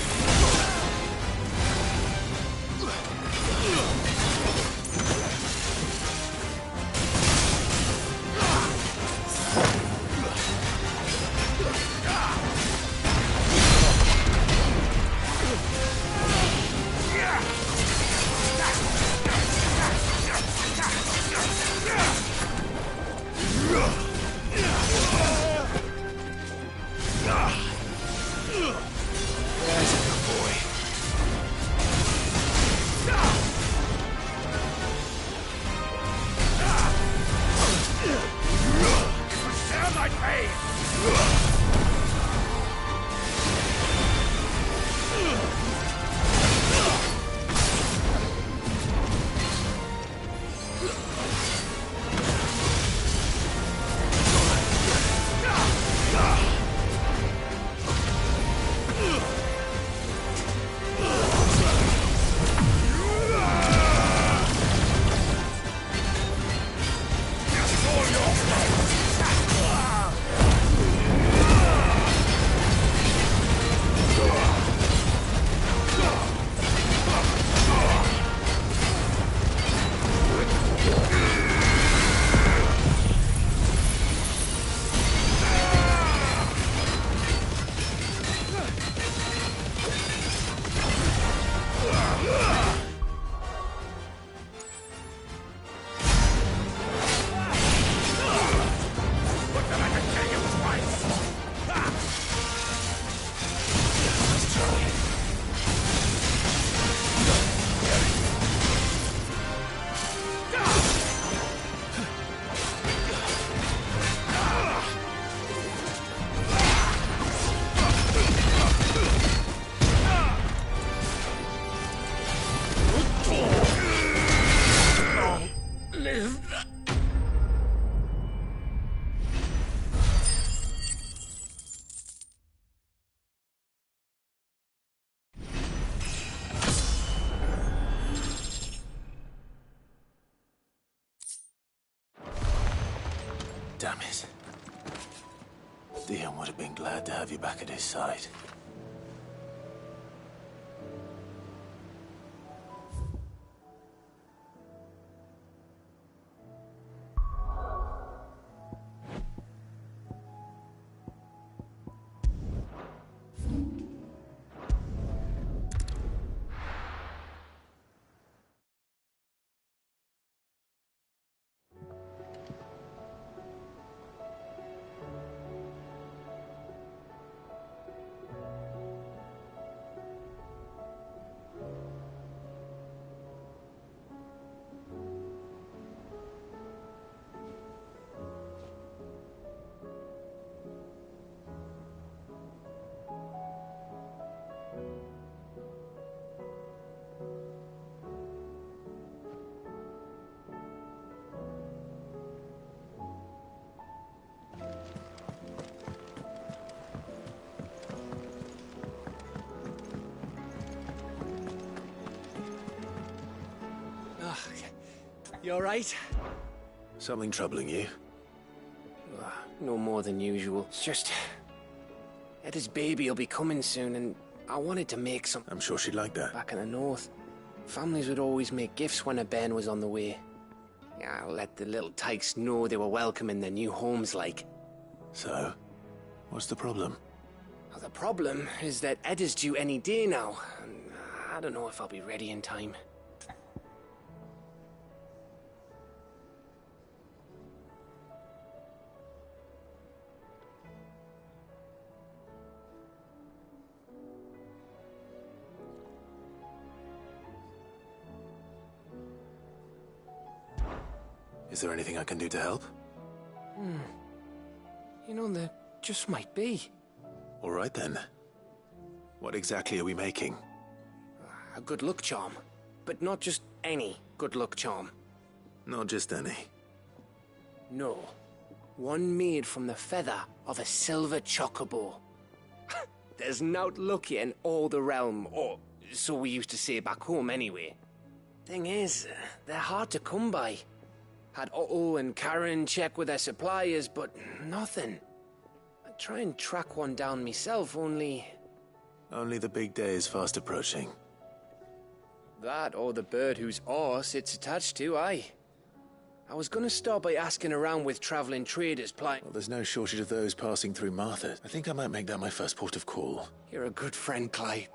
[SPEAKER 2] Dion would have been glad to have you back at his side.
[SPEAKER 14] You alright?
[SPEAKER 2] Something troubling you?
[SPEAKER 14] No more than usual. It's just... Eda's baby will be coming soon, and I wanted to make some...
[SPEAKER 2] I'm sure she'd like that.
[SPEAKER 14] Back in the north, families would always make gifts when a bairn was on the way. Yeah, I'll let the little tykes know they were welcome in their new homes, like.
[SPEAKER 2] So, what's the problem?
[SPEAKER 14] Well, the problem is that Eda's due any day now, and I don't know if I'll be ready in time.
[SPEAKER 2] Is there anything I can do to help?
[SPEAKER 14] You know, there just might be.
[SPEAKER 2] All right then. What exactly are we making?
[SPEAKER 14] A good luck charm. But not just any good luck charm.
[SPEAKER 2] Not just any.
[SPEAKER 14] No. One made from the feather of a silver chocobo. There's naught luckier in all the realm, or so we used to say back home anyway. Thing is, they're hard to come by. Had Otto and Karen check with their suppliers, but nothing. I'd try and track one down myself, only...
[SPEAKER 2] Only the big day is fast approaching.
[SPEAKER 14] That or the bird whose horse it's attached to, aye. I was gonna start by asking around with traveling traders
[SPEAKER 2] Well, there's no shortage of those passing through Martha. I think I might make that my first port of call.
[SPEAKER 14] You're a good friend, Clyde.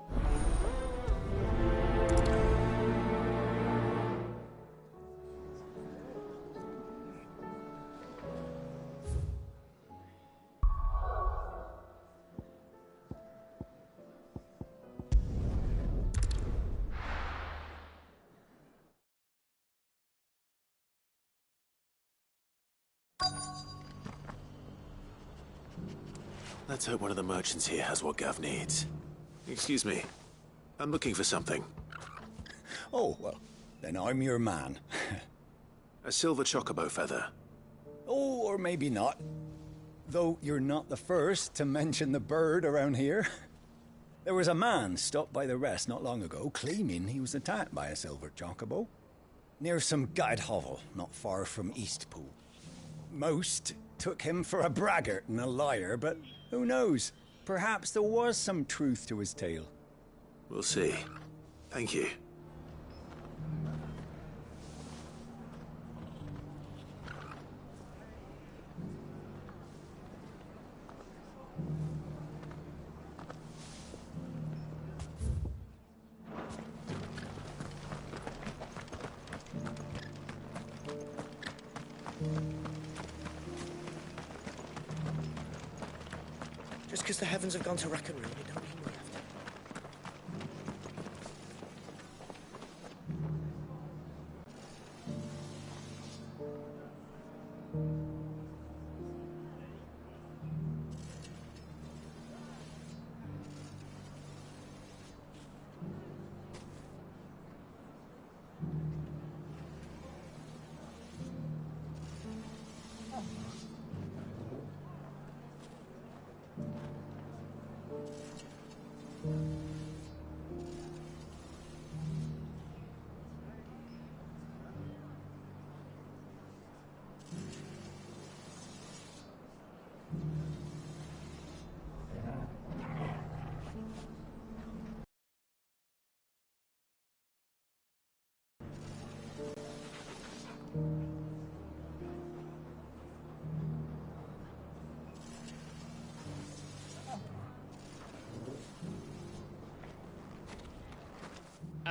[SPEAKER 2] Let's hope one of the merchants here has what Gav needs. Excuse me. I'm looking for something.
[SPEAKER 15] Oh, well, then I'm your man.
[SPEAKER 2] A silver chocobo feather.
[SPEAKER 15] Oh, or maybe not. Though you're not the first to mention the bird around here. There was a man stopped by the rest not long ago claiming he was attacked by a silver chocobo. Near some gutted hovel not far from Eastpool. Most took him for a braggart and a liar, but who knows? Perhaps there was some truth to his tale.
[SPEAKER 2] We'll see. Thank you.
[SPEAKER 12] Just because the heavens have gone to rack and ruin, it don't mean we have to.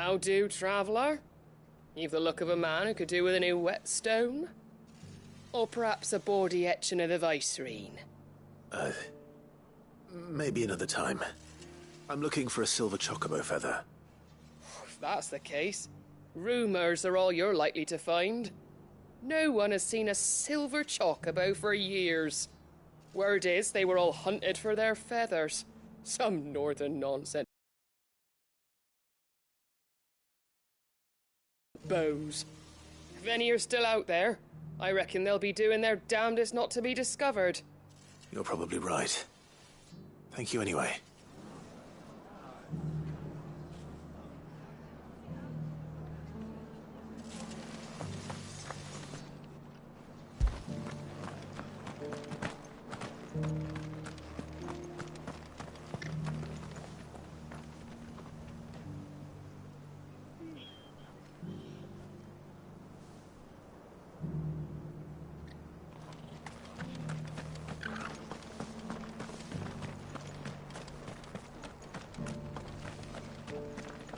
[SPEAKER 16] How do, traveller? You've the look of a man who could do with a new whetstone. Or perhaps a bawdy etching of the Ffxvi.
[SPEAKER 2] Maybe another time. I'm looking for a silver chocobo feather.
[SPEAKER 16] If that's the case, rumours are all you're likely to find. No one has seen a silver chocobo for years. Word is they were all hunted for their feathers. Some northern nonsense. Bows. If any are still out there, I reckon they'll be doing their damnedest not to be discovered.
[SPEAKER 2] You're probably right. Thank you anyway.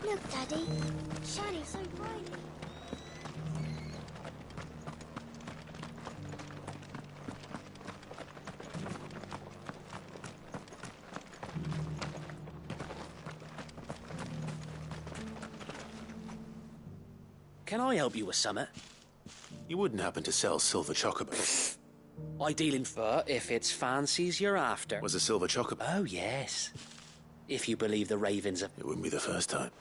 [SPEAKER 5] Look, Daddy. Shining so brightly.
[SPEAKER 17] Can I help you with summit?
[SPEAKER 2] You wouldn't happen to sell silver chocobos?
[SPEAKER 17] I deal in fur if it's fancies you're after.
[SPEAKER 2] Was a silver chocobo?
[SPEAKER 17] Oh, yes. If you believe the ravens of...
[SPEAKER 2] It wouldn't be the first time.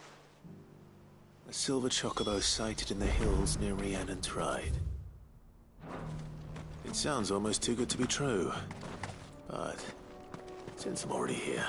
[SPEAKER 2] A silver chocobo sighted in the hills near Rhiannon's Ride. It sounds almost too good to be true. But since I'm already here...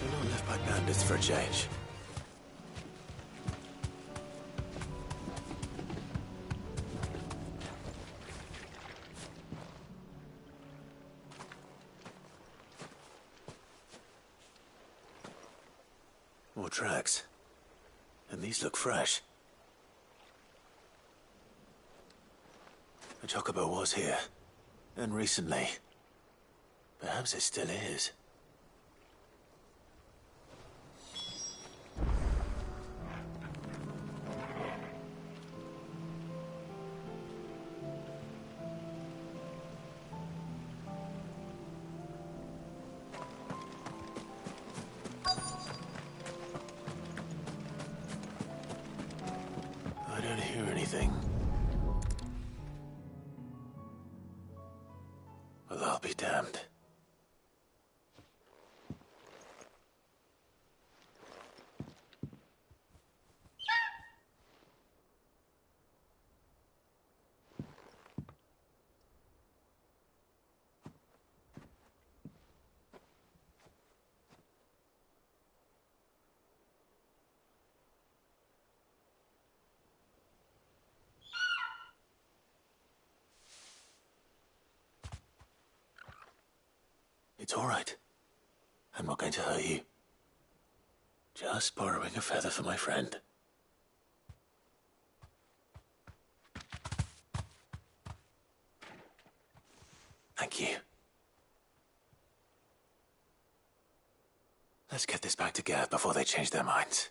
[SPEAKER 2] We're not left by bandits for a change. More tracks. And these look fresh. The chocobo was here. And recently. Perhaps it still is. I don't hear anything. Well, I'll be damned. It's all right. I'm not going to hurt you. Just borrowing a feather for my friend. Thank you. Let's get this back to Gav before they change their minds.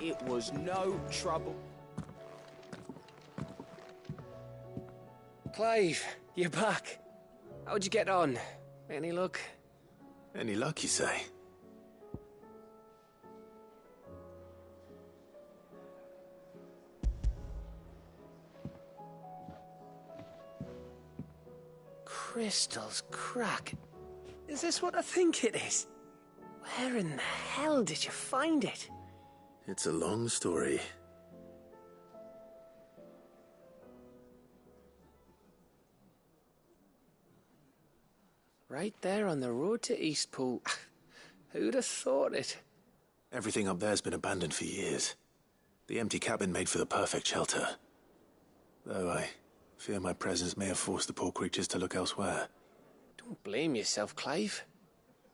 [SPEAKER 12] It was no trouble.
[SPEAKER 14] Clive, you're back. How'd you get on? Any luck?
[SPEAKER 2] Any luck, you say?
[SPEAKER 14] Crystal's crack. Is this what I think it is? Where in the hell did you find it?
[SPEAKER 2] It's a long story.
[SPEAKER 14] Right there on the road to Eastpool. Who'd have thought it?
[SPEAKER 2] Everything up there's been abandoned for years. The empty cabin made for the perfect shelter. Though I fear my presence may have forced the poor creatures to look elsewhere.
[SPEAKER 14] Don't blame yourself, Clive.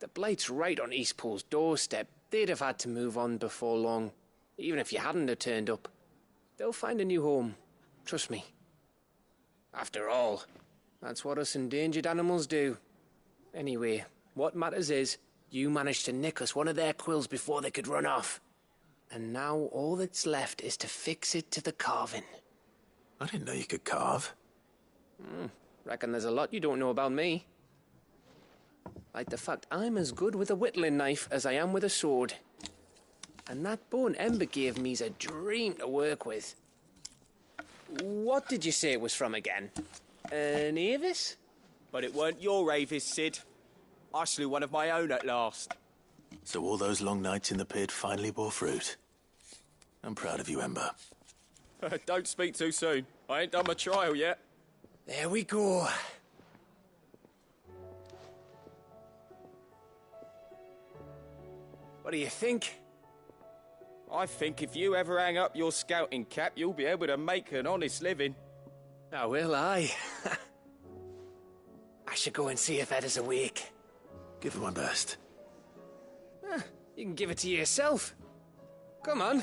[SPEAKER 14] The Blight's right on Eastpool's doorstep. They'd have had to move on before long, even if you hadn't have turned up. They'll find a new home. Trust me. After all, that's what us endangered animals do. Anyway, what matters is, you managed to nick us one of their quills before they could run off. And now all that's left is to fix it to the carving.
[SPEAKER 2] I didn't know you could carve.
[SPEAKER 14] Reckon there's a lot you don't know about me. Like the fact I'm as good with a whittling knife as I am with a sword. And that bone Ember gave me's a dream to work with. What did you say it was from again? An Avis?
[SPEAKER 12] But it weren't your Avis, Sid. I slew one of my own at last.
[SPEAKER 2] So all those long nights in the pit finally bore fruit. I'm proud of you, Ember.
[SPEAKER 12] Don't speak too soon. I ain't done my trial yet.
[SPEAKER 14] There we go. What do you think?
[SPEAKER 12] I think if you ever hang up your scouting cap, you'll be able to make an honest living.
[SPEAKER 14] Oh, will I? I should go and see if Ed is awake.
[SPEAKER 2] Give it my best.
[SPEAKER 14] You can give it to yourself. Come on.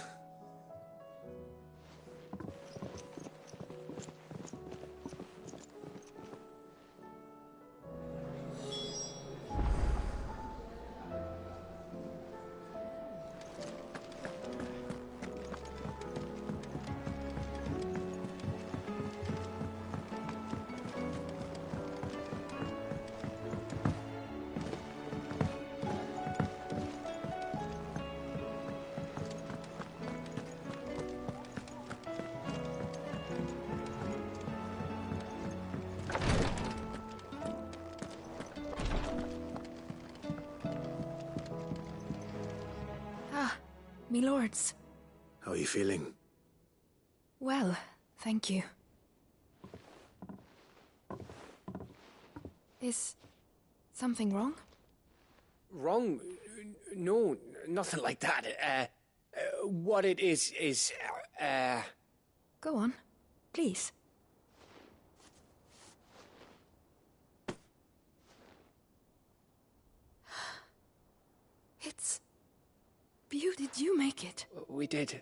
[SPEAKER 5] Me lords.
[SPEAKER 2] How are you feeling?
[SPEAKER 5] Well, thank you. Is something wrong?
[SPEAKER 14] Wrong? No, nothing like that. What it is...
[SPEAKER 5] Go on, please. It's... Did you make it?
[SPEAKER 14] We did.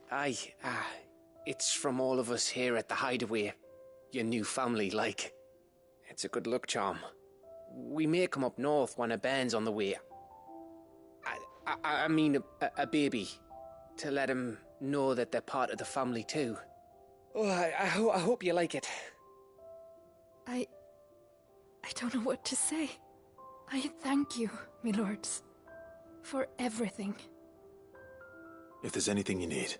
[SPEAKER 14] It's from all of us here at the Hideaway. Your new family, like. It's a good luck charm. We may come up north when a band's on the way. I mean a baby. To let him know that they're part of the family too. Oh, I hope you like it.
[SPEAKER 5] I don't know what to say. I thank you, me lords, for everything.
[SPEAKER 2] If there's anything you need,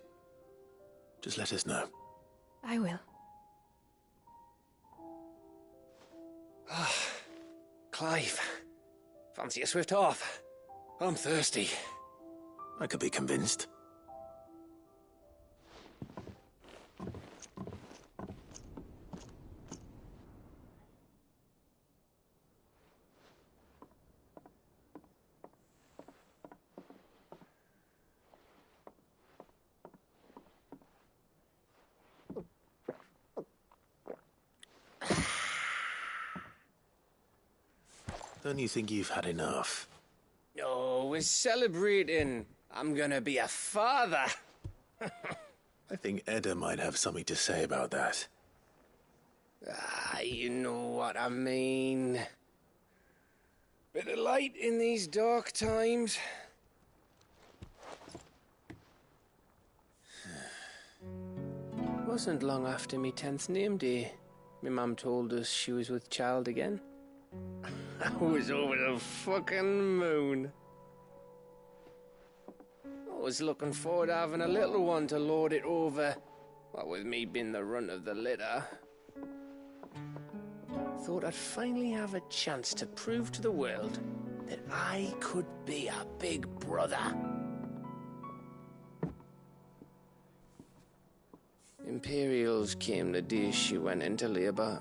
[SPEAKER 2] just let us know.
[SPEAKER 5] I will.
[SPEAKER 14] Clive, fancy a swift off? I'm thirsty.
[SPEAKER 2] I could be convinced. Don't you think you've had enough?
[SPEAKER 14] No, we're celebrating. I'm gonna be a father.
[SPEAKER 2] I think Edda might have something to say about that.
[SPEAKER 14] You know what I mean. Bit of light in these dark times. Wasn't long after me 10th name day. My mum told us she was with child again. I was over the fucking moon. I was looking forward to having a little one to lord it over, what with me being the runt of the litter. Thought I'd finally have a chance to prove to the world that I could be a big brother. Imperials came the day she went into labour.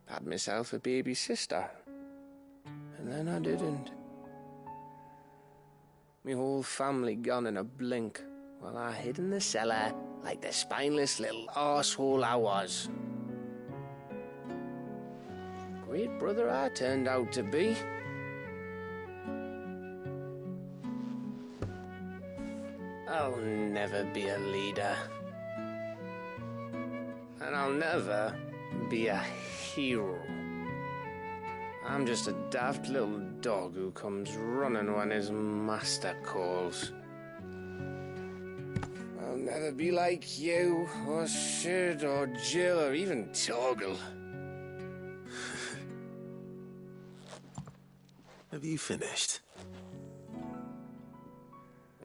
[SPEAKER 14] Had myself a baby sister. And then I didn't. Me whole family gone in a blink, while I hid in the cellar like the spineless little arsehole I was. Great brother I turned out to be. I'll never be a leader. And I'll never be a hero. I'm just a daft little dog who comes running when his master calls. I'll never be like you, or Sid, or Jill, or even Torgal.
[SPEAKER 2] Have you finished?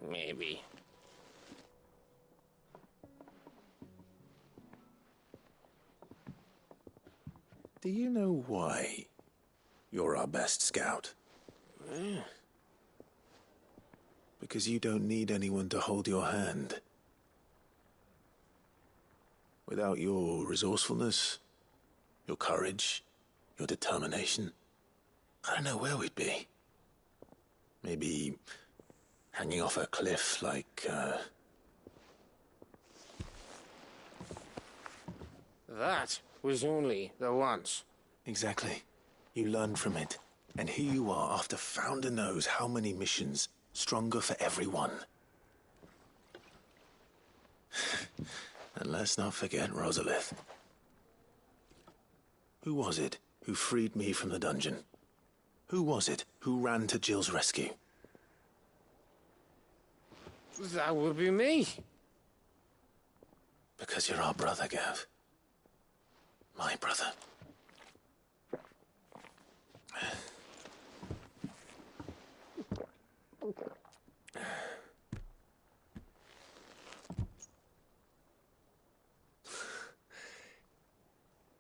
[SPEAKER 14] Maybe.
[SPEAKER 2] Do you know why you're our best scout? Because you don't need anyone to hold your hand. Without your resourcefulness, your courage, your determination, I don't know where we'd be. Maybe hanging off a cliff like,
[SPEAKER 14] That was only the once.
[SPEAKER 2] Exactly. You learned from it. And here you are after Founder knows how many missions, stronger for everyone. And let's not forget Rosalith. Who was it who freed me from the dungeon? Who was it who ran to Jill's rescue?
[SPEAKER 14] That would be me.
[SPEAKER 2] Because you're our brother, Gav. My brother.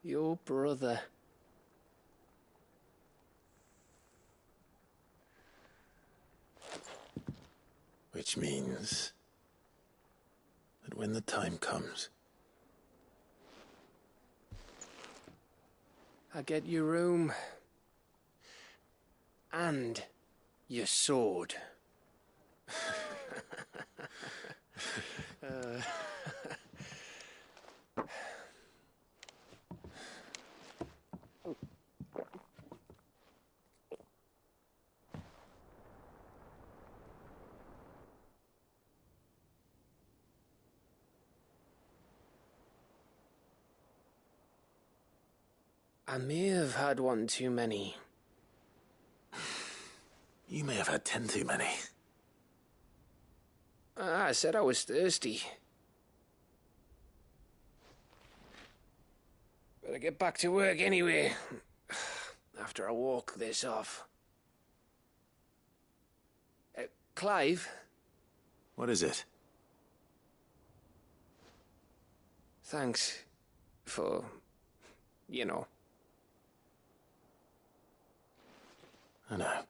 [SPEAKER 14] Your brother.
[SPEAKER 2] Which means that when the time comes,
[SPEAKER 14] I get your room. And your sword. I may have had one too many.
[SPEAKER 2] you may have had 10 too many.
[SPEAKER 14] I said I was thirsty. Better get back to work anyway. After I walk this off. Clive?
[SPEAKER 2] What is it?
[SPEAKER 14] Thanks for, you know.
[SPEAKER 2] I know.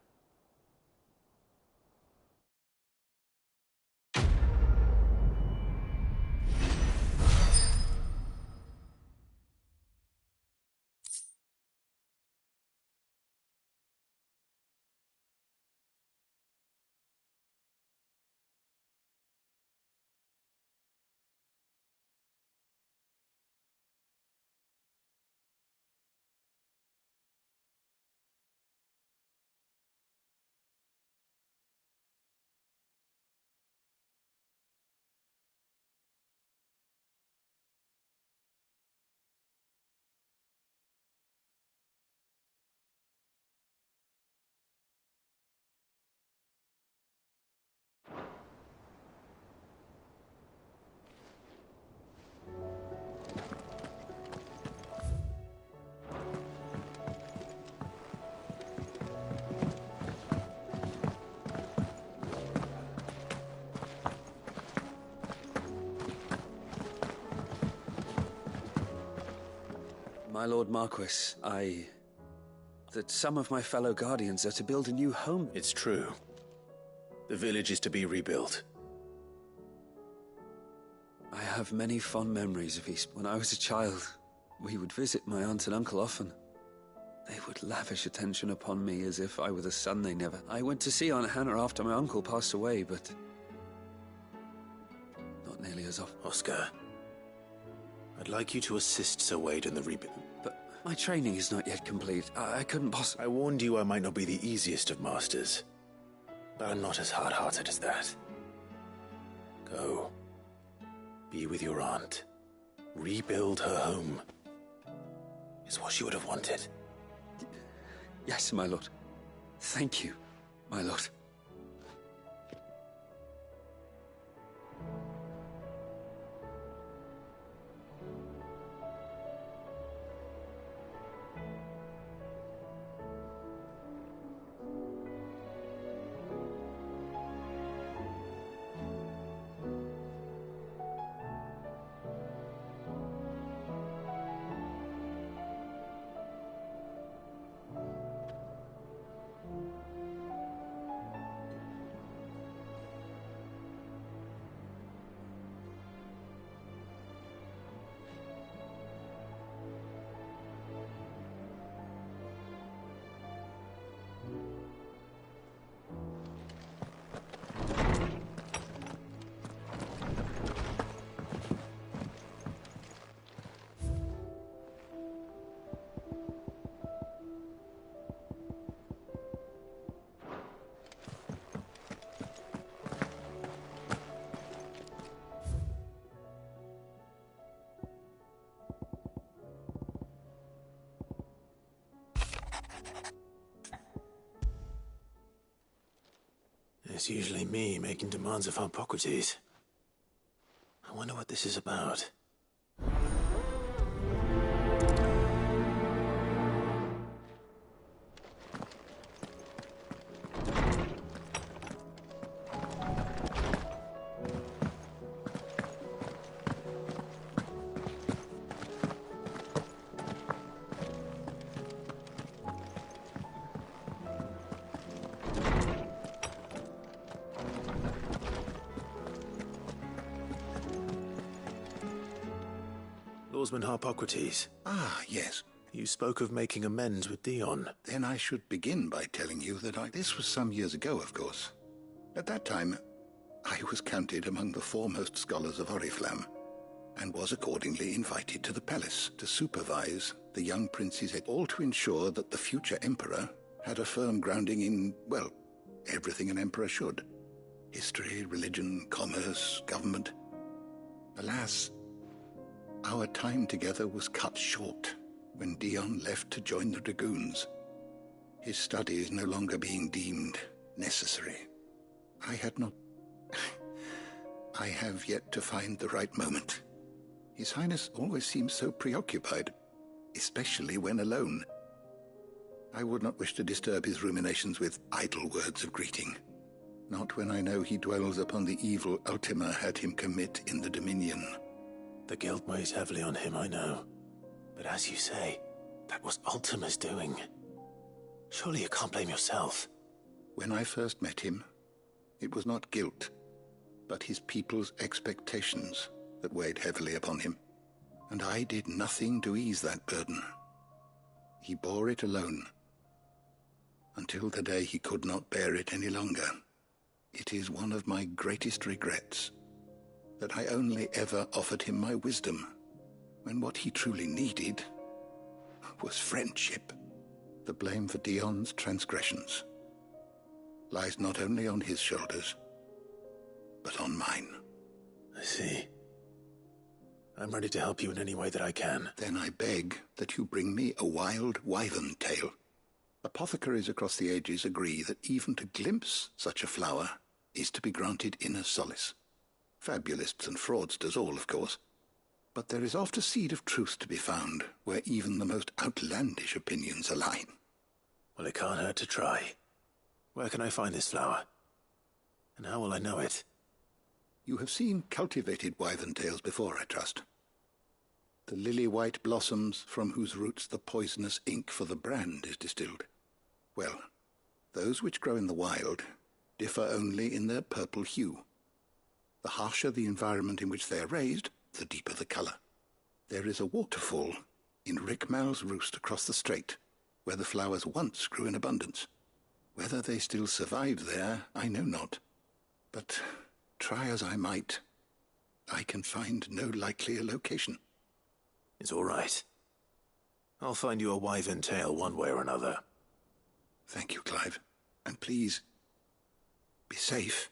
[SPEAKER 6] My Lord Marquis, that some of my fellow Guardians are to build a new home.
[SPEAKER 2] It's true. The village is to be rebuilt.
[SPEAKER 6] I have many fond memories of East. When I was a child, we would visit my aunt and uncle often. They would lavish attention upon me as if I were the son they never... I went to see Aunt Hannah after my uncle passed away, but... not nearly as often.
[SPEAKER 2] Oscar, I'd like you to assist Sir Wade in the rebuild.
[SPEAKER 6] But my training is not yet complete. I couldn't possibly...
[SPEAKER 2] I warned you I might not be the easiest of masters, but I'm not as hard-hearted as that. Go. Be with your aunt. Rebuild her home. Is what she would have wanted.
[SPEAKER 6] Yes, my lord. Thank you, my lord.
[SPEAKER 2] It's usually me making demands of Hippocrates. I wonder what this is about. Lawsman Hippocrates.
[SPEAKER 10] Ah, yes.
[SPEAKER 2] You spoke of making amends with Dion.
[SPEAKER 10] Then I should begin by telling you that this was some years ago, of course. At that time, I was counted among the foremost scholars of Oriflamme, and was accordingly invited to the palace to supervise the young prince's all to ensure that the future emperor had a firm grounding in, well, everything an emperor should. History, religion, commerce, government. Alas, our time together was cut short when Dion left to join the Dragoons. His studies no longer being deemed necessary. I have yet to find the right moment. His Highness always seems so preoccupied, especially when alone. I would not wish to disturb his ruminations with idle words of greeting. Not when I know he dwells upon the evil Ultima had him commit in the Dominion.
[SPEAKER 2] The guilt weighs heavily on him, I know. But as you say, that was Ultima's doing. Surely you can't blame yourself.
[SPEAKER 10] When I first met him, it was not guilt, but his people's expectations that weighed heavily upon him. And I did nothing to ease that burden. He bore it alone, until the day he could not bear it any longer. It is one of my greatest regrets that I only ever offered him my wisdom, when what he truly needed was friendship. The blame for Dion's transgressions lies not only on his shoulders, but on mine.
[SPEAKER 2] I see. I'm ready to help you in any way that I can.
[SPEAKER 10] Then I beg that you bring me a wild wyvern tail. Apothecaries across the ages agree that even to glimpse such a flower is to be granted inner solace. Fabulists and fraudsters all, of course. But there is oft a seed of truth to be found where even the most outlandish opinions align.
[SPEAKER 2] Well, it can't hurt to try. Where can I find this flower? And how will I know it?
[SPEAKER 10] You have seen cultivated wyvern tails before, I trust. the lily-white blossoms from whose roots the poisonous ink for the brand is distilled. Well, those which grow in the wild differ only in their purple hue. The harsher the environment in which they are raised, the deeper the colour. There is a waterfall in Rickmal's roost across the strait, where the flowers once grew in abundance. Whether they still survive there, I know not. But try as I might, I can find no likelier location.
[SPEAKER 2] It's all right. I'll find you a wyvern tail one way or another.
[SPEAKER 10] Thank you, Clive. And please, be safe.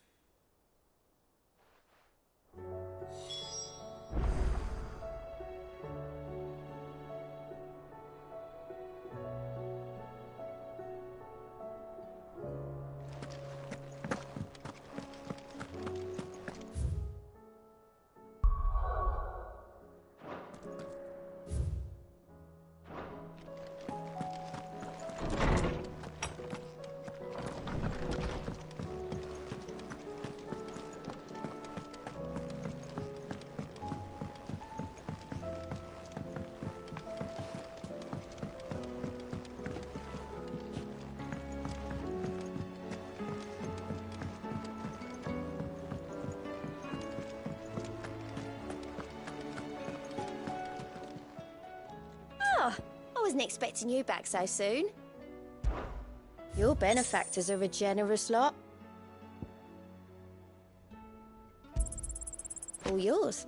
[SPEAKER 18] I wasn't expecting you back so soon. Your benefactors are a generous lot. All yours.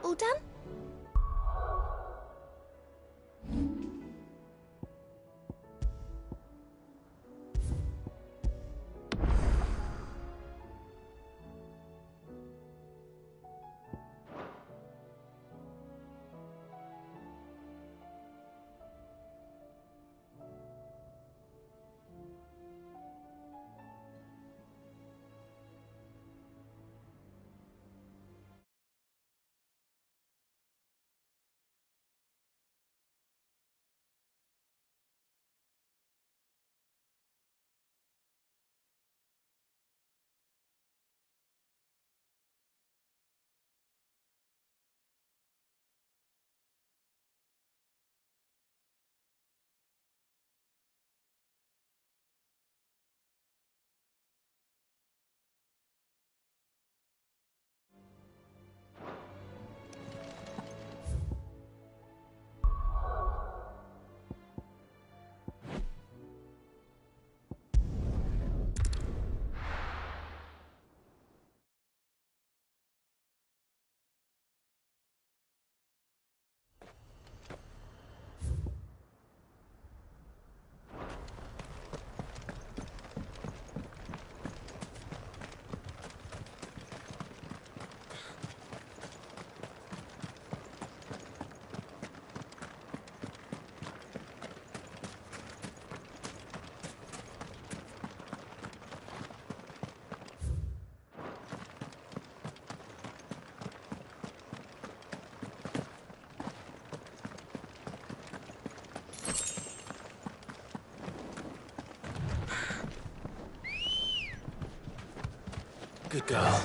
[SPEAKER 18] All done?
[SPEAKER 2] Good girl.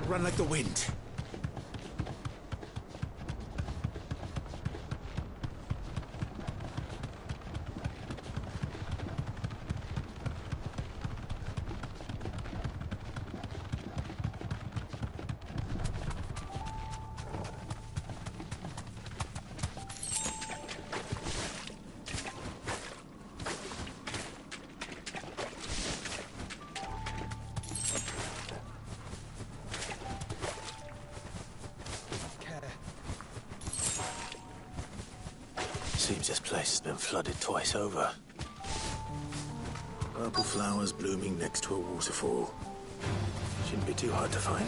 [SPEAKER 2] Run like the wind. Seems this place has been flooded twice over. Purple flowers blooming next to a waterfall. Shouldn't be too hard to find.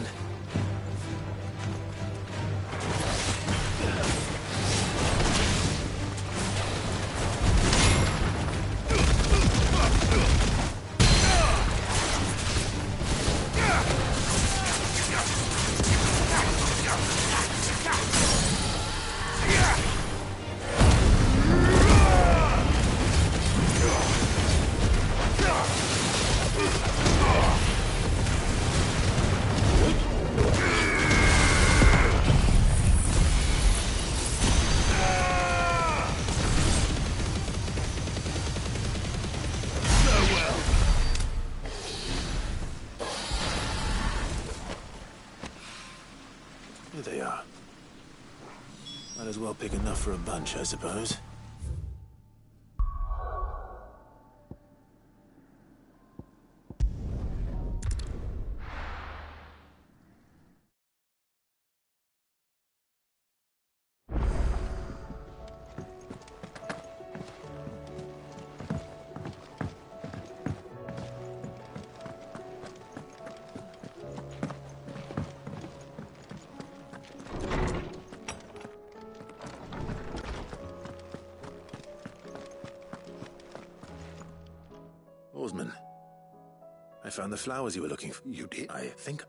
[SPEAKER 2] as well pick enough for a bunch, I suppose. Oarsman, I found the flowers you were looking for.
[SPEAKER 10] You did?
[SPEAKER 2] I think...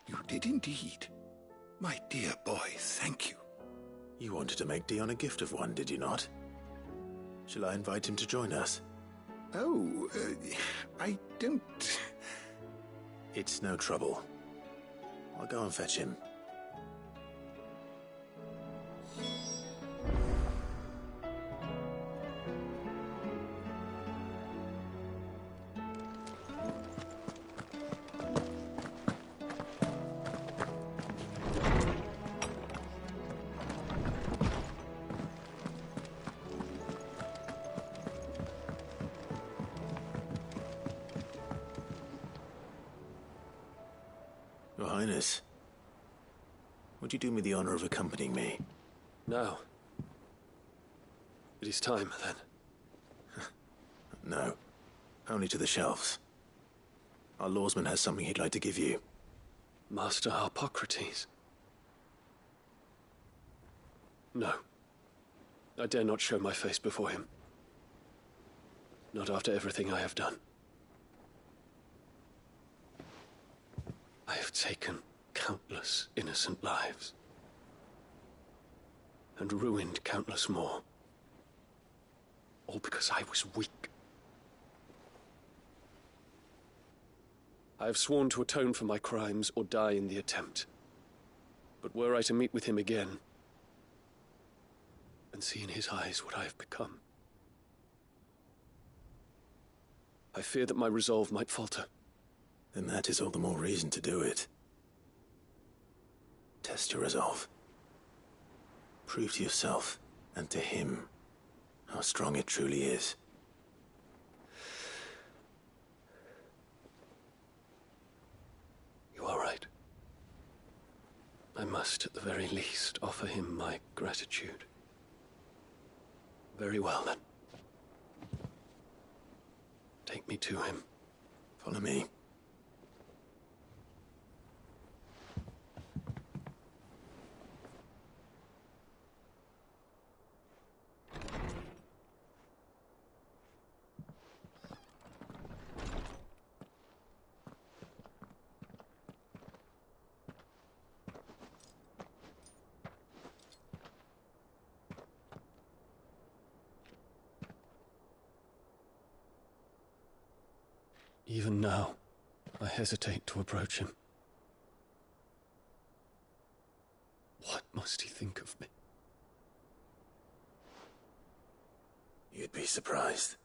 [SPEAKER 10] You did indeed. My dear boy, thank you.
[SPEAKER 2] You wanted to make Dion a gift of one, did you not? Shall I invite him to join us?
[SPEAKER 10] Oh, I don't...
[SPEAKER 2] It's no trouble. I'll go and fetch him. Your Highness, would you do me the honor of accompanying me?
[SPEAKER 19] No. It is time, then.
[SPEAKER 2] No. Only to the shelves. Our lawsman has something he'd like to give you.
[SPEAKER 19] Master Hippocrates. No. I dare not show my face before him. Not after everything I have done. I have taken countless innocent lives. And ruined countless more. All because I was weak. I have sworn to atone for my crimes or die in the attempt. But were I to meet with him again, and see in his eyes what I have become, I fear that my resolve might falter.
[SPEAKER 2] Then that is all the more reason to do it. Test your resolve. Prove to yourself, and to him, how strong it truly is.
[SPEAKER 19] You are right. I must, at the very least, offer him my gratitude. Very well, then. Take me to him.
[SPEAKER 2] Follow me.
[SPEAKER 19] Even now, I hesitate to approach him. What must he think of me?
[SPEAKER 2] You'd be surprised.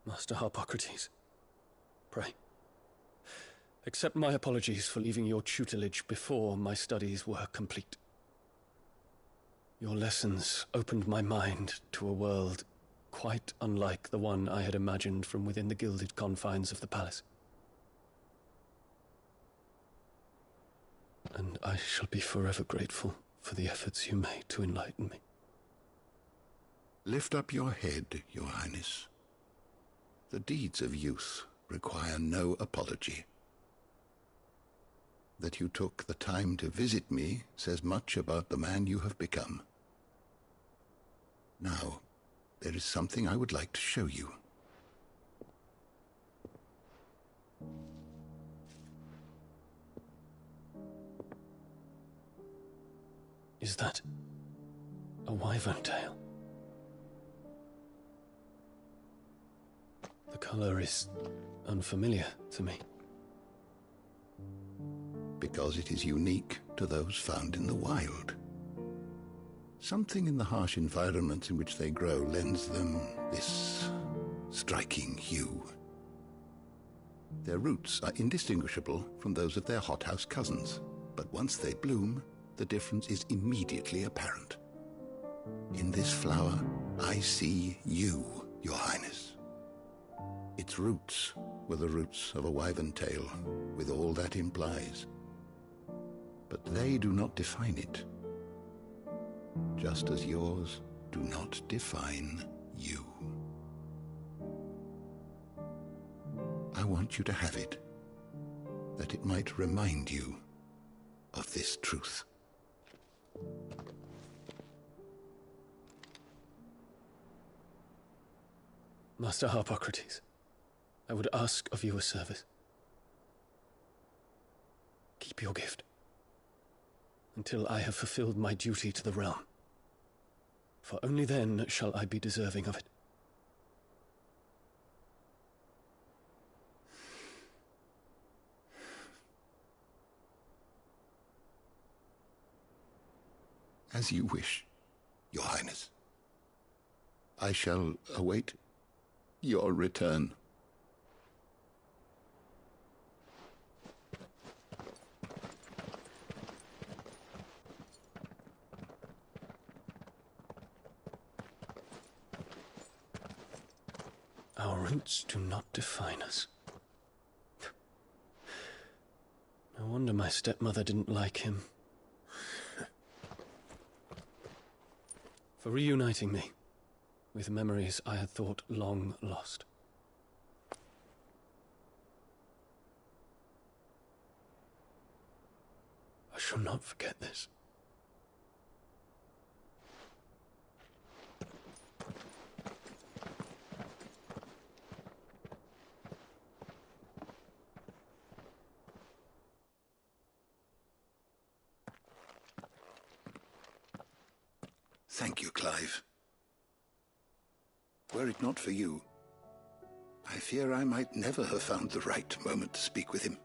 [SPEAKER 19] Master Hippocrates, pray, accept my apologies for leaving your tutelage before my studies were complete. Your lessons opened my mind to a world quite unlike the one I had imagined from within the gilded confines of the palace. And I shall be forever grateful for the efforts you made to enlighten me.
[SPEAKER 10] Lift up your head, Your Highness. The deeds of youth require no apology. That you took the time to visit me says much about the man you have become. Now, there is something I would like to show you.
[SPEAKER 19] Is that a wyvern tail? The color is unfamiliar to me.
[SPEAKER 10] Because it is unique to those found in the wild. Something in the harsh environments in which they grow lends them this striking hue. Their roots are indistinguishable from those of their hothouse cousins, but once they bloom, the difference is immediately apparent. In this flower, I see you, Your Highness. Its roots were the roots of a wyvern tail, with all that implies. But they do not define it, just as yours do not define you. I want you to have it, that it might remind you of this truth.
[SPEAKER 19] Master Harpocrates, I would ask of you a service. Keep your gift until I have fulfilled my duty to the realm, for only then shall I be deserving of it.
[SPEAKER 10] As you wish, Your Highness. I shall await your return.
[SPEAKER 19] Our roots do not define us. No wonder my stepmother didn't like him. For reuniting me with memories I had thought long lost. I shall not forget this.
[SPEAKER 10] Thank you, Clive. Were it not for you, I fear I might never have found the right moment to speak with him.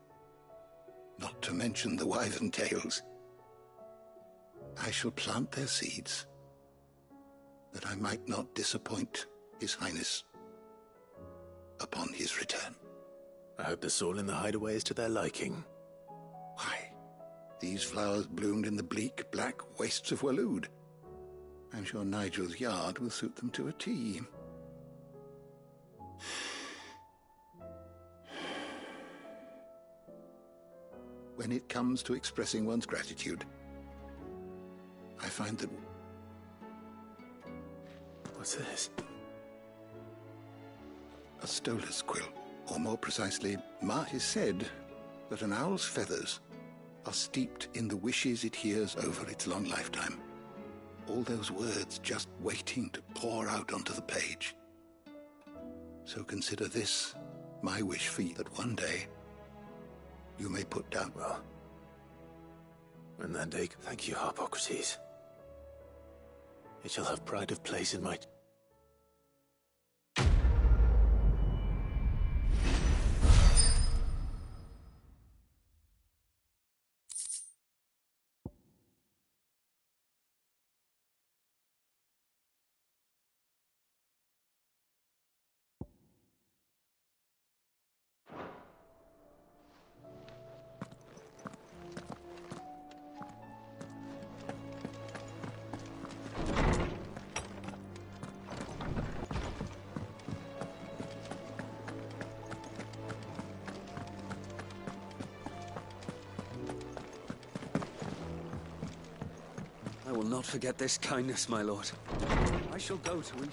[SPEAKER 10] Not to mention the wyvern tales. I shall plant their seeds, that I might not disappoint His Highness upon his return.
[SPEAKER 2] I hope the soil in the hideaway is to their liking.
[SPEAKER 10] Why, these flowers bloomed in the bleak, black wastes of Waloed. I'm sure Nigel's yard will suit them to a T. When it comes to expressing one's gratitude, I find that...
[SPEAKER 2] What's this?
[SPEAKER 10] A stolas quill, or more precisely, it is said that an owl's feathers are steeped in the wishes it hears over its long lifetime. All those words just waiting to pour out onto the page. So consider this my wish for you, that one day you may put down...
[SPEAKER 2] Well, when that day... Thank you, Harpocrates. It shall have pride of place in my...
[SPEAKER 6] I will not forget this kindness, my lord. I shall go to Eastbourne.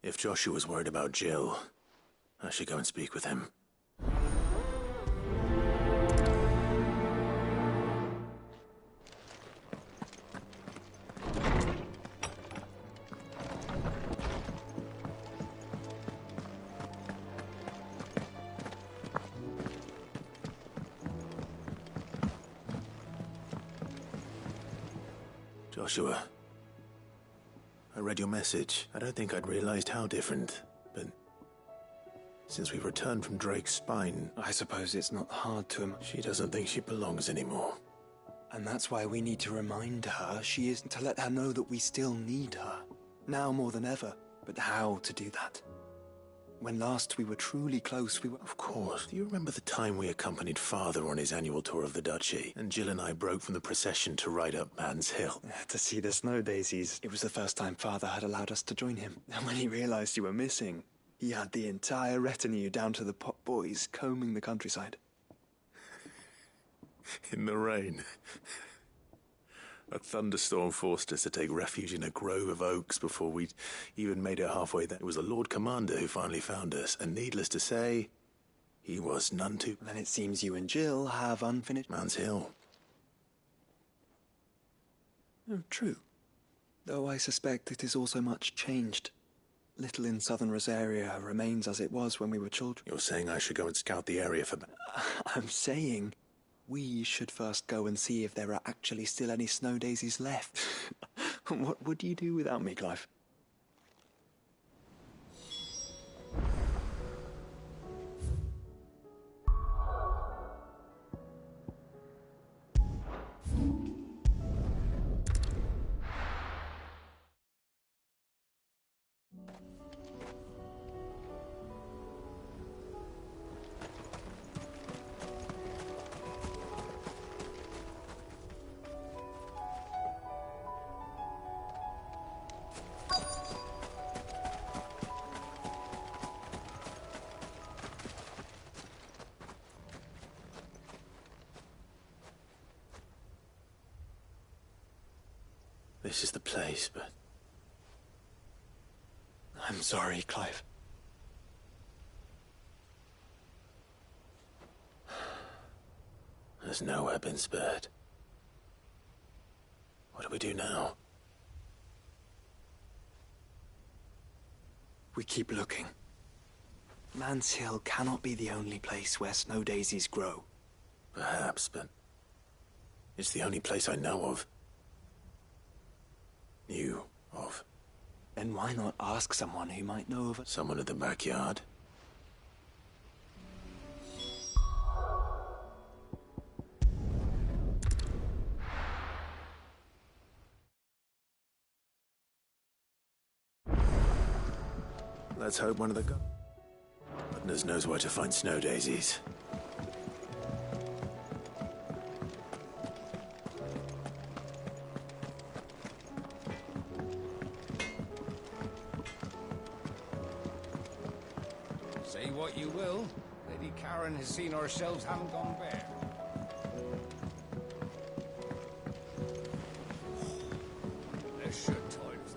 [SPEAKER 2] If Joshua's worried about Jill, I should go and speak with him. Joshua, I read your message. I don't think I'd realized how different, but since we've returned from Drake's spine...
[SPEAKER 20] I suppose it's not hard to him.
[SPEAKER 2] She doesn't think she belongs anymore.
[SPEAKER 20] And that's why we need to remind her she isn't, to let her know that we still need her. Now more than ever. But how to do that? When last we were truly close, we were...
[SPEAKER 2] Of course. Do you remember the time we accompanied Father on his annual tour of the Duchy, and Jill and I broke from the procession to ride up Man's Hill?
[SPEAKER 20] To see the snow daisies. It was the first time Father had allowed us to join him. And when he realized you were missing, he had the entire retinue down to the pot boys combing the countryside.
[SPEAKER 2] In the rain. A thunderstorm forced us to take refuge in a grove of oaks before we'd even made it halfway there. It was the Lord Commander who finally found us, and needless to say, he was none too...
[SPEAKER 20] Then it seems you and Jill have unfinished...
[SPEAKER 2] Man's Hill.
[SPEAKER 20] Oh, true. Though I suspect it is also much changed. Little in southern Rosaria remains as it was when we were children.
[SPEAKER 2] You're saying I should go and scout the area for...
[SPEAKER 20] I'm saying... we should first go and see if there are actually still any snow daisies left. What would you do without me, Clive?
[SPEAKER 2] This is the place, but...
[SPEAKER 20] I'm sorry, Clive.
[SPEAKER 2] There's nowhere been spared. What do we do now?
[SPEAKER 20] We keep looking. Man's Hill cannot be the only place where snow daisies grow.
[SPEAKER 2] Perhaps, but... it's the only place I know of. Knew of.
[SPEAKER 20] Then why not ask someone who might know of it?
[SPEAKER 2] Someone in the backyard. Let's hope one of the goodness knows where to find snow daisies.
[SPEAKER 21] Say what you will, Lady Karen has seen our shelves haven't gone bare. Let's shut toilets.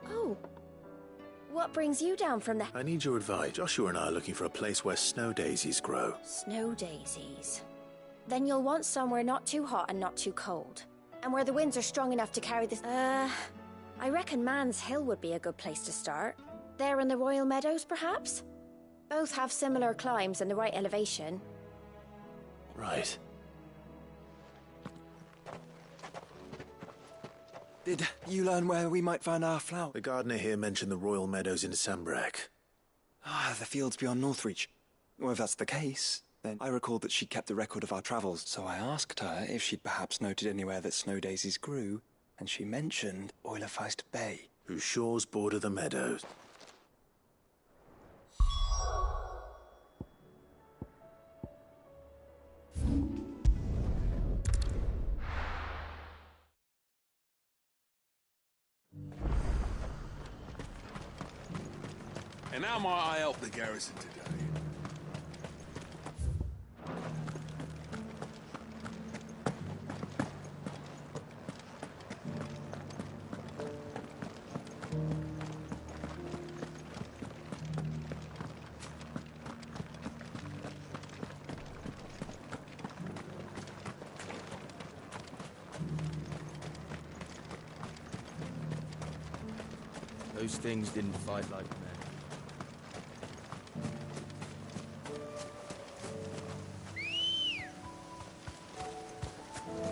[SPEAKER 18] Oh. What brings you down from the...
[SPEAKER 2] I need your advice. Joshua and I are looking for a place where snow daisies grow.
[SPEAKER 18] Snow daisies. Then you'll want somewhere not too hot and not too cold. And where the winds are strong enough to carry this... I reckon Man's Hill would be a good place to start. There in the Royal Meadows, perhaps? Both have similar climbs and the right elevation.
[SPEAKER 2] Right.
[SPEAKER 20] Did you learn where we might find our flower?
[SPEAKER 2] The gardener here mentioned the Royal Meadows in Sambrek.
[SPEAKER 20] The fields beyond Northreach. Well, if that's the case, then I recalled that she kept a record of our travels, so I asked her if she'd perhaps noted anywhere that snow daisies grew, and she mentioned Oilafeist Bay.
[SPEAKER 2] Whose shores border the meadows.
[SPEAKER 11] And how might I help the garrison today?
[SPEAKER 12] Those things didn't fight like men.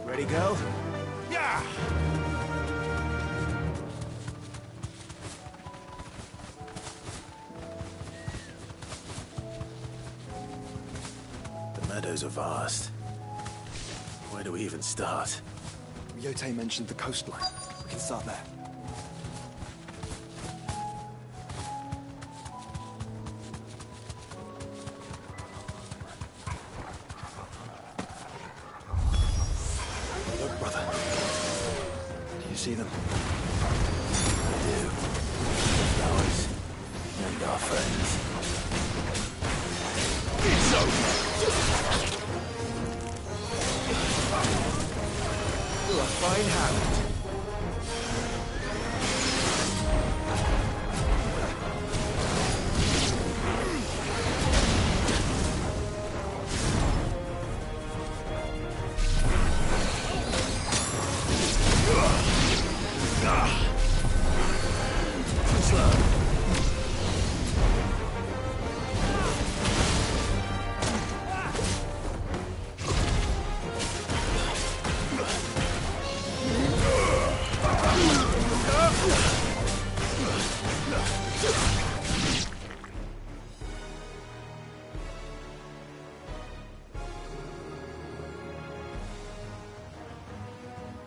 [SPEAKER 2] Ready, girl?
[SPEAKER 11] Yeah!
[SPEAKER 2] The meadows are vast. Where do we even start?
[SPEAKER 20] Yote mentioned the coastline. We can start there. Look, brother. Do you see them?
[SPEAKER 2] I do. Flowers. And our friends.
[SPEAKER 11] It's over!
[SPEAKER 12] You're a fine hound.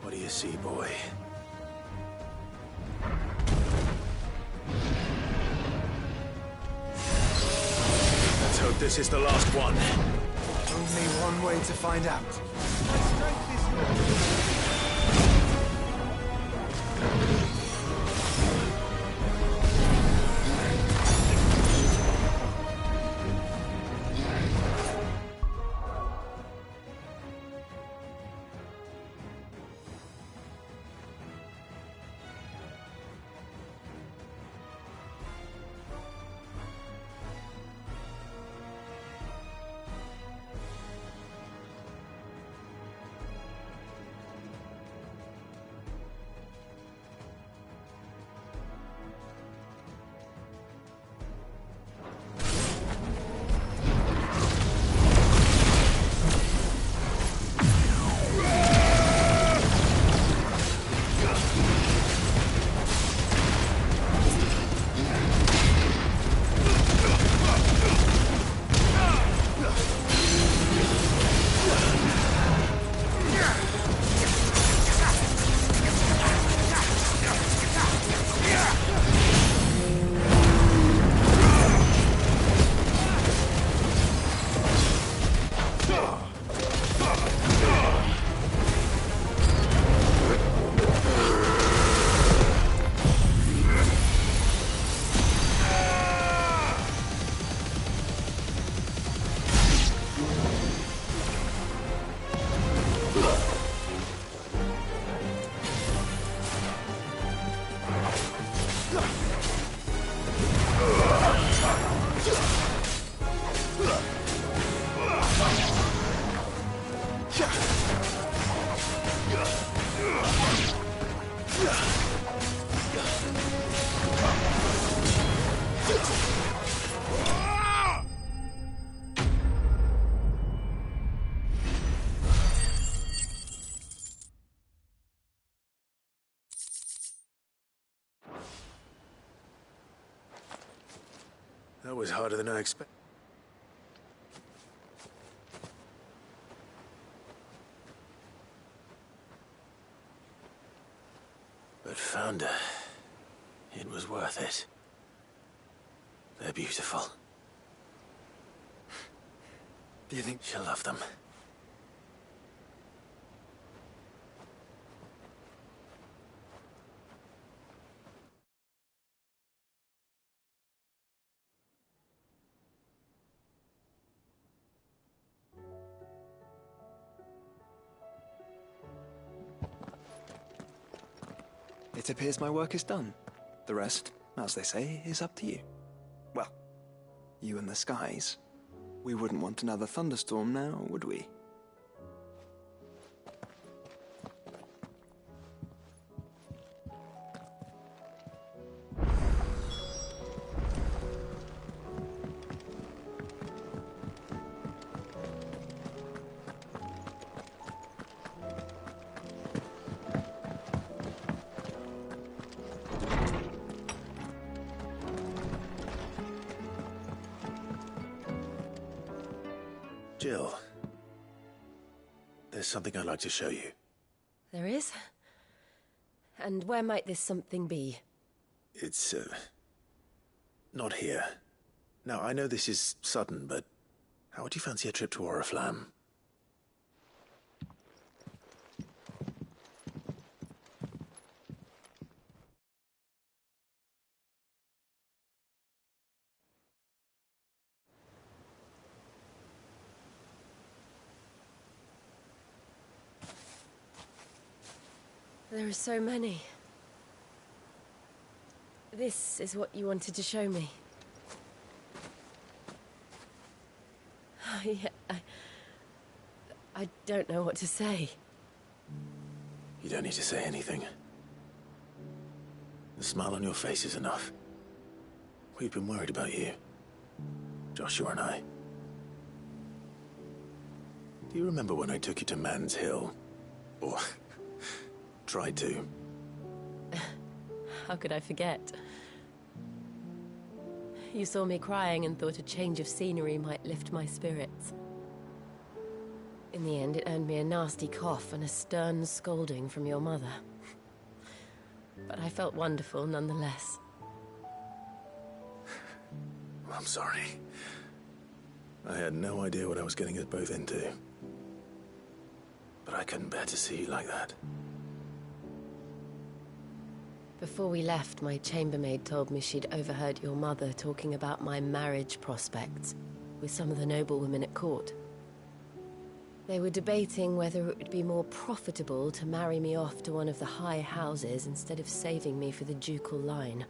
[SPEAKER 2] What do you see, boy? Let's hope this is the last one.
[SPEAKER 20] Only one way to find out.
[SPEAKER 11] My strength is yours.
[SPEAKER 2] That was harder than I expected. But found her. It was worth it. They're beautiful.
[SPEAKER 20] Do you think
[SPEAKER 2] she'll love them?
[SPEAKER 20] it appears my work is done. The rest, as they say, is up to you. Well, you and the skies. We wouldn't want another thunderstorm now, would we?
[SPEAKER 2] Jill, there's something I'd like to show you.
[SPEAKER 4] There is? And where might this something be?
[SPEAKER 2] It's, not here. Now, I know this is sudden, but how would you fancy a trip to Oriflamme?
[SPEAKER 4] There are so many. This is what you wanted to show me. I don't know what to say.
[SPEAKER 2] You don't need to say anything. The smile on your face is enough. We've been worried about you, Joshua and I. Do you remember when I took you to Man's Hill? Or tried to?
[SPEAKER 4] How could I forget? You saw me crying and thought a change of scenery might lift my spirits. In the end, it earned me a nasty cough and a stern scolding from your mother. But I felt wonderful nonetheless.
[SPEAKER 2] I'm sorry. I had no idea what I was getting us both into. But I couldn't bear to see you like that.
[SPEAKER 4] Before we left, my chambermaid told me she'd overheard your mother talking about my marriage prospects with some of the noblewomen at court. They were debating whether it would be more profitable to marry me off to one of the high houses instead of saving me for the ducal line.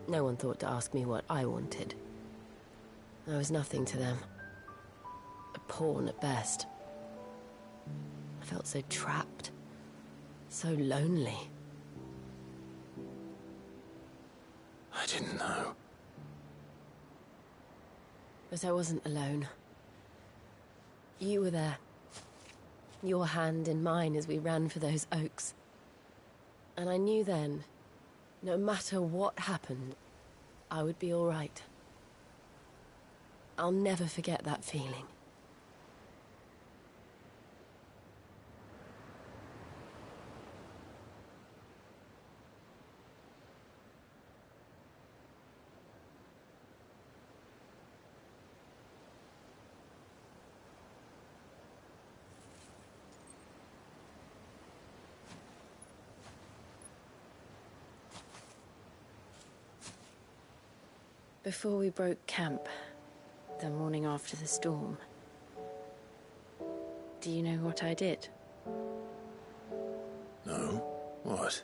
[SPEAKER 4] No one thought to ask me what I wanted. I was nothing to them. A pawn at best. I felt so trapped. So lonely.
[SPEAKER 2] I didn't know.
[SPEAKER 4] But I wasn't alone. You were there. Your hand in mine as we ran for those oaks. And I knew then, no matter what happened, I would be all right. I'll never forget that feeling. Before we broke camp, the morning after the storm, do you know what I did?
[SPEAKER 2] No? What?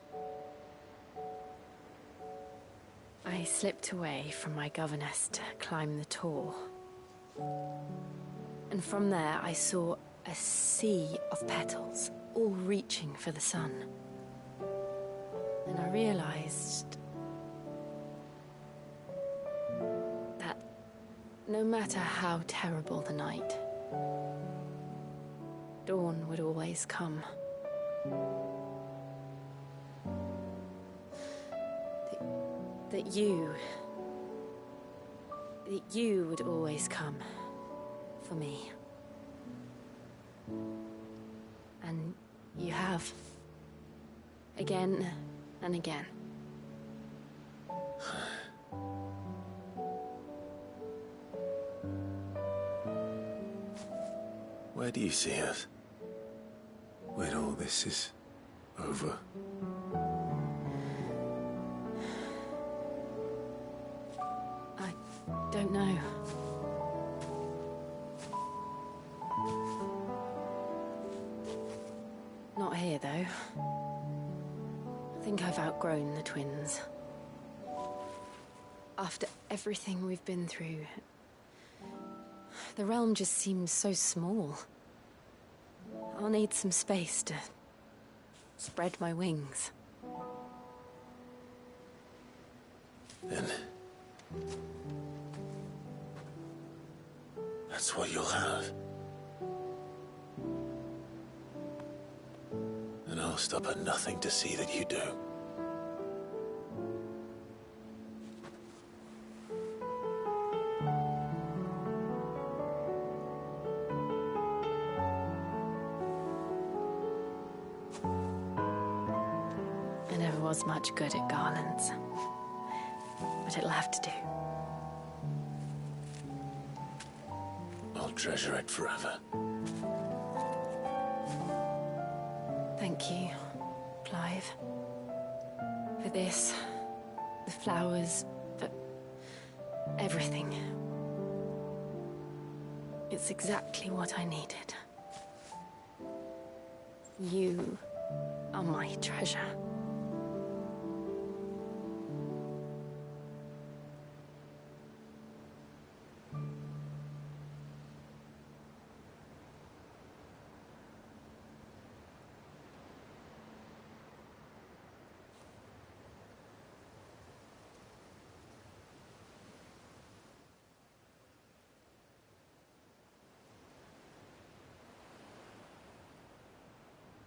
[SPEAKER 4] I slipped away from my governess to climb the tor. And from there I saw a sea of petals, all reaching for the sun. And I realized that no matter how terrible the night, dawn would always come. That you would always come for me. And you have. Again and again.
[SPEAKER 2] Where do you see us? When all this is over?
[SPEAKER 4] I don't know. Not here, though. think I've outgrown the twins. After everything we've been through, the realm just seems so small. I'll need some space to spread my wings.
[SPEAKER 2] Then that's what you'll have. And I'll stop at nothing to see that you do.
[SPEAKER 4] I never was much good at garlands, but it'll have to do.
[SPEAKER 2] I'll treasure it forever.
[SPEAKER 4] Thank you, Clive. For this, the flowers, for everything. It's exactly what I needed. You are my treasure.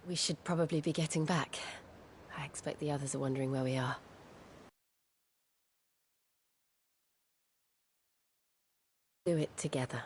[SPEAKER 4] We should probably be getting back. I expect the others are wondering where we are. Do it together.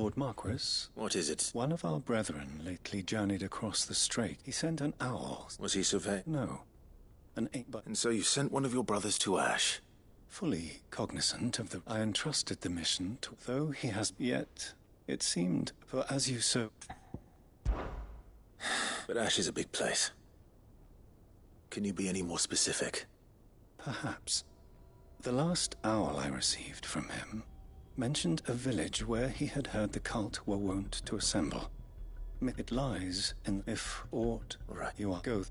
[SPEAKER 15] Lord Marquis.
[SPEAKER 2] What is it?
[SPEAKER 15] One of our brethren lately journeyed across the strait. He sent an owl.
[SPEAKER 2] Was he Ffvi?
[SPEAKER 15] No. An eight-but...
[SPEAKER 2] And so you sent one of your brothers to Ash?
[SPEAKER 15] Fully cognizant of the... I entrusted the mission to... Though he has yet... It seemed, for as you so...
[SPEAKER 2] But Ash is a big place. Can you be any more specific?
[SPEAKER 15] Perhaps. The last owl I received from him mentioned a village where he had heard the cult were wont to assemble. It lies in... If aught...
[SPEAKER 2] Right.
[SPEAKER 15] You are... Go...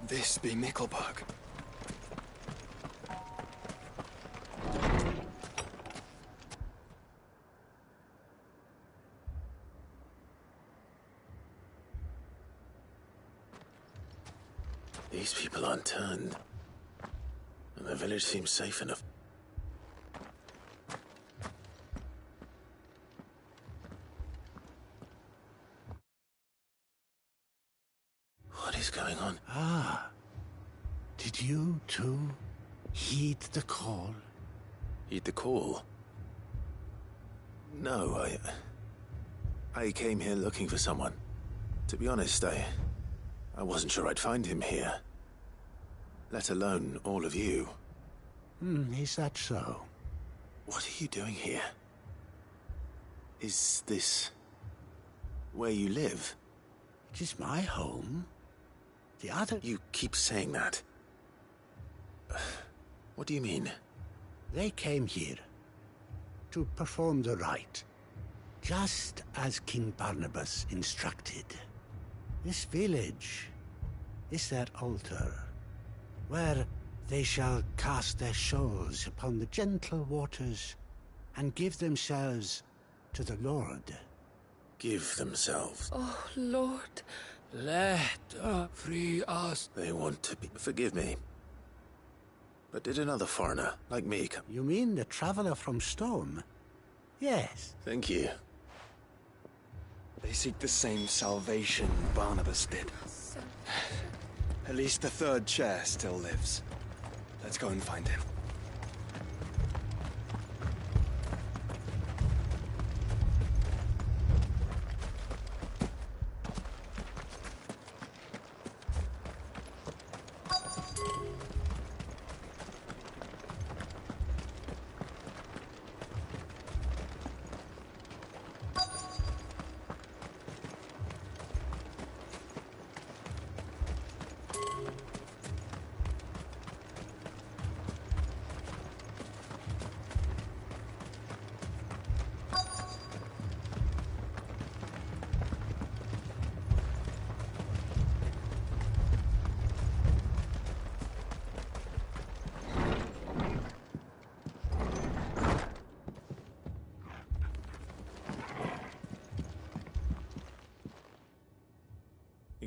[SPEAKER 20] This be Mickelberg.
[SPEAKER 2] These people aren't turned. And the village seems safe enough. What is going on?
[SPEAKER 13] Ah. Did you, too, heed the call?
[SPEAKER 2] Heed the call? No, I came here looking for someone. To be honest, I wasn't sure I'd find him here. Let alone all of you.
[SPEAKER 13] Is that so?
[SPEAKER 2] What are you doing here? Is this where you live?
[SPEAKER 13] It is my home. The other...
[SPEAKER 2] You keep saying that. What do you mean?
[SPEAKER 13] They came here to perform the rite, just as King Barnabas instructed. This village is their altar, where they shall cast their souls upon the gentle waters and give themselves to the Lord.
[SPEAKER 2] Give themselves?
[SPEAKER 14] Oh, Lord, let free us.
[SPEAKER 2] They want to be... Forgive me. But did another foreigner, like me, come...
[SPEAKER 13] You mean the traveler from Storm? Yes.
[SPEAKER 2] Thank you.
[SPEAKER 20] They seek the same salvation Barnabas did. At least the third chair still lives. Let's go and find him.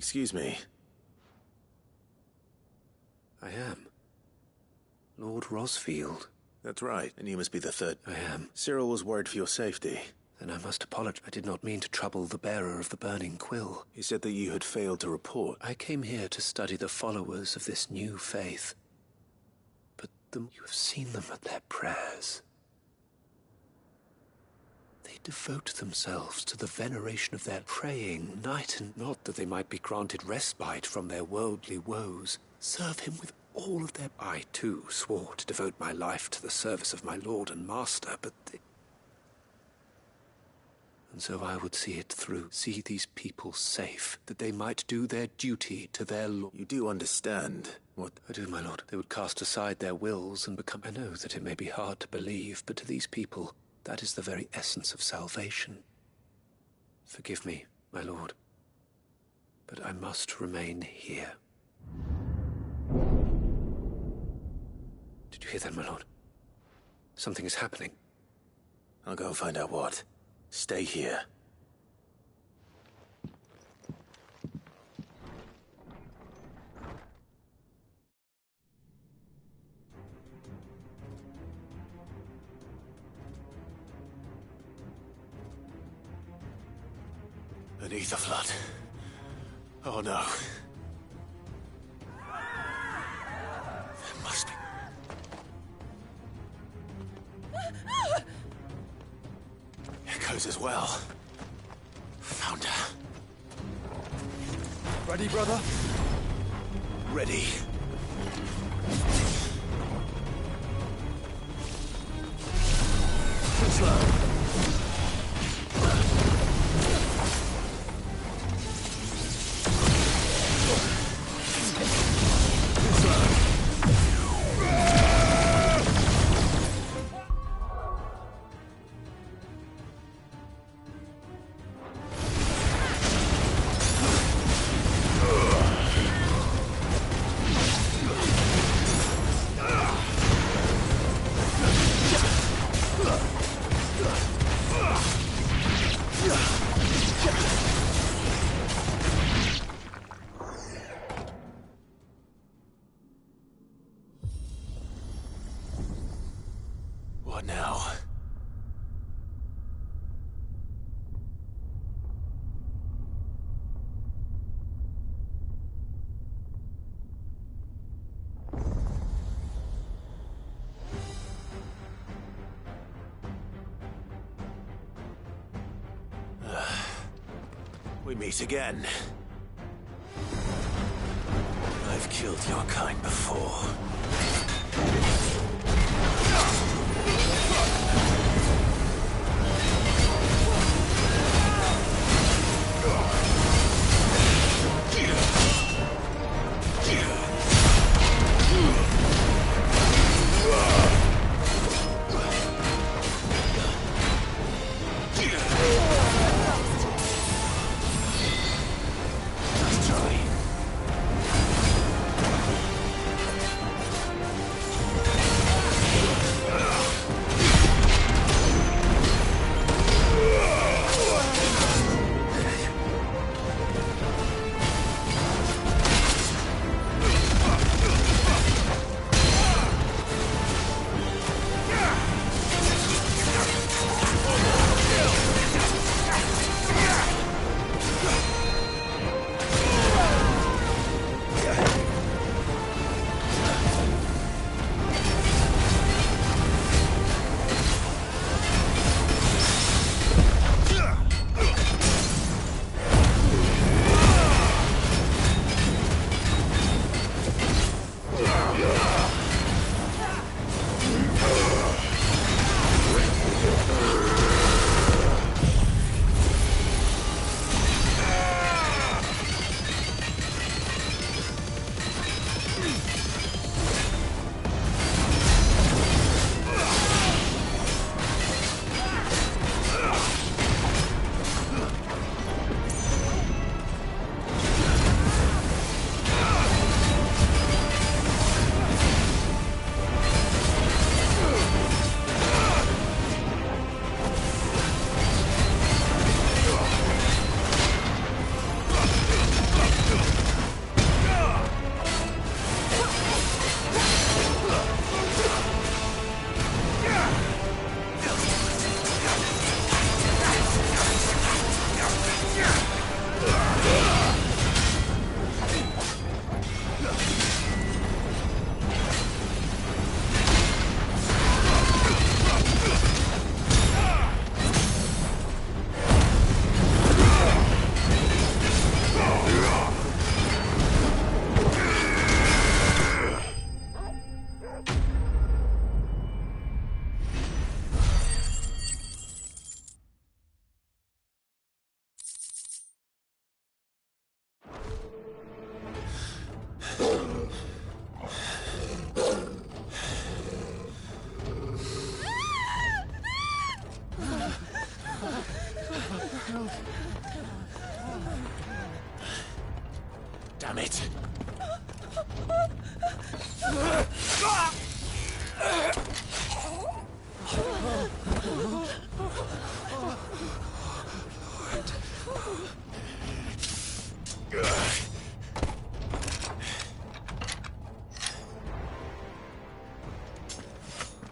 [SPEAKER 2] Excuse me.
[SPEAKER 1] I am. Lord Rosfield.
[SPEAKER 2] That's right, and you must be the third.
[SPEAKER 1] I am.
[SPEAKER 2] Cyril was worried for your safety.
[SPEAKER 1] Then I must apologize. I did not mean to trouble the bearer of the burning quill.
[SPEAKER 2] He said that you had failed to report.
[SPEAKER 1] I came here to study the followers of this new faith. But you have seen them at their prayers. They devote themselves to the veneration of their praying night and not that they might be granted respite from their worldly woes. Serve him with all of their... I, too, swore to devote my life to the service of my lord and master, but they... And so I would see it through, see these people safe, that they might do their duty to their lord.
[SPEAKER 2] You do understand what...
[SPEAKER 1] I do, my lord. They would cast aside their wills and become... I know that it may be hard to believe, but to these people, that is the very essence of salvation. Forgive me, my lord, but I must remain here. Did you hear that, my lord? Something is happening.
[SPEAKER 2] I'll go and find out what. Stay here. Beneath the flood. Oh no. There must be... Echoes as well. Found her.
[SPEAKER 11] Ready, brother?
[SPEAKER 2] Ready. Slow. What now? We meet again. I've killed your kind before.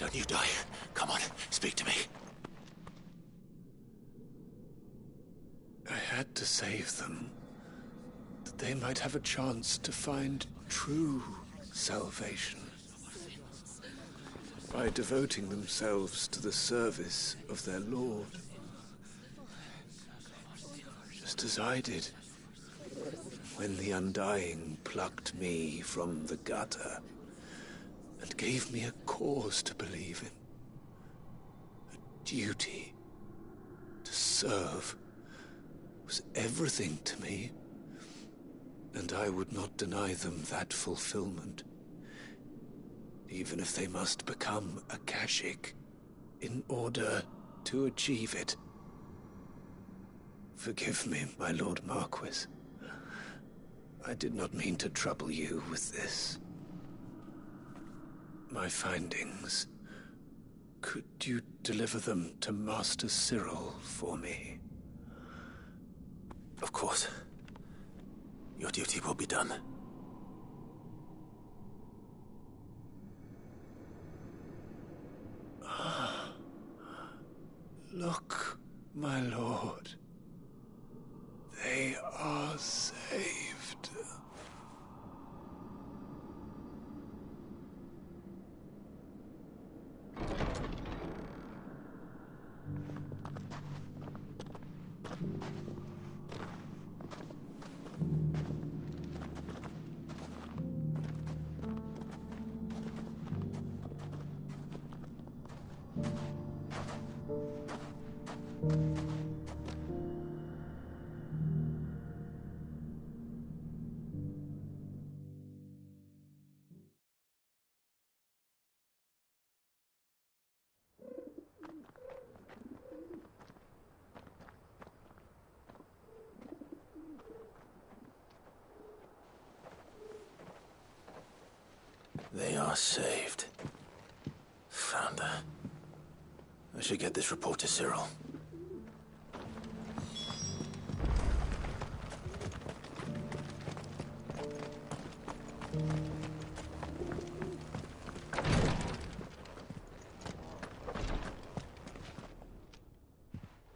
[SPEAKER 2] Don't you die. Come on, speak to me.
[SPEAKER 1] I had to save them, that they might have a chance to find true salvation. By devoting themselves to the service of their Lord. Just as I did, when the Undying plucked me from the gutter and gave me a cause to believe in. A duty to serve was everything to me, and I would not deny them that fulfillment, even if they must become a Kashik in order to achieve it. Forgive me, my Lord Marquis. I did not mean to trouble you with this. My findings. Could you deliver them to Master Cyril for me?
[SPEAKER 2] Of course. Your duty will be done.
[SPEAKER 1] Look, my lord. They are saved.
[SPEAKER 2] They are saved. Found her. I should get this report to Cyril.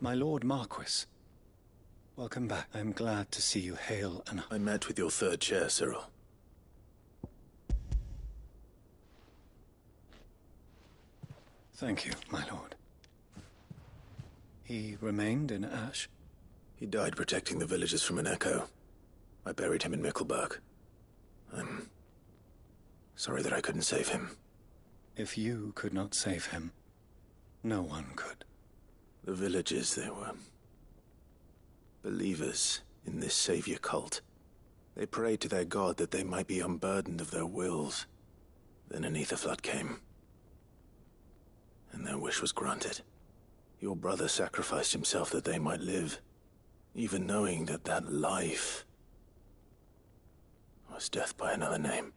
[SPEAKER 15] My Lord Marquis. Welcome back. I'm glad to see you hale and...
[SPEAKER 2] I met with your third chair, Cyril.
[SPEAKER 15] Thank you, my lord. He remained in Ash?
[SPEAKER 2] He died protecting the villagers from an echo. I buried him in Mickleburg. I'm sorry that I couldn't save him.
[SPEAKER 15] If you could not save him, no one could.
[SPEAKER 2] The villagers, they were believers in this savior cult. They prayed to their god that they might be unburdened of their wills. Then an ether flood came. And their wish was granted. Your brother sacrificed himself that they might live, even knowing that that life was death by another name.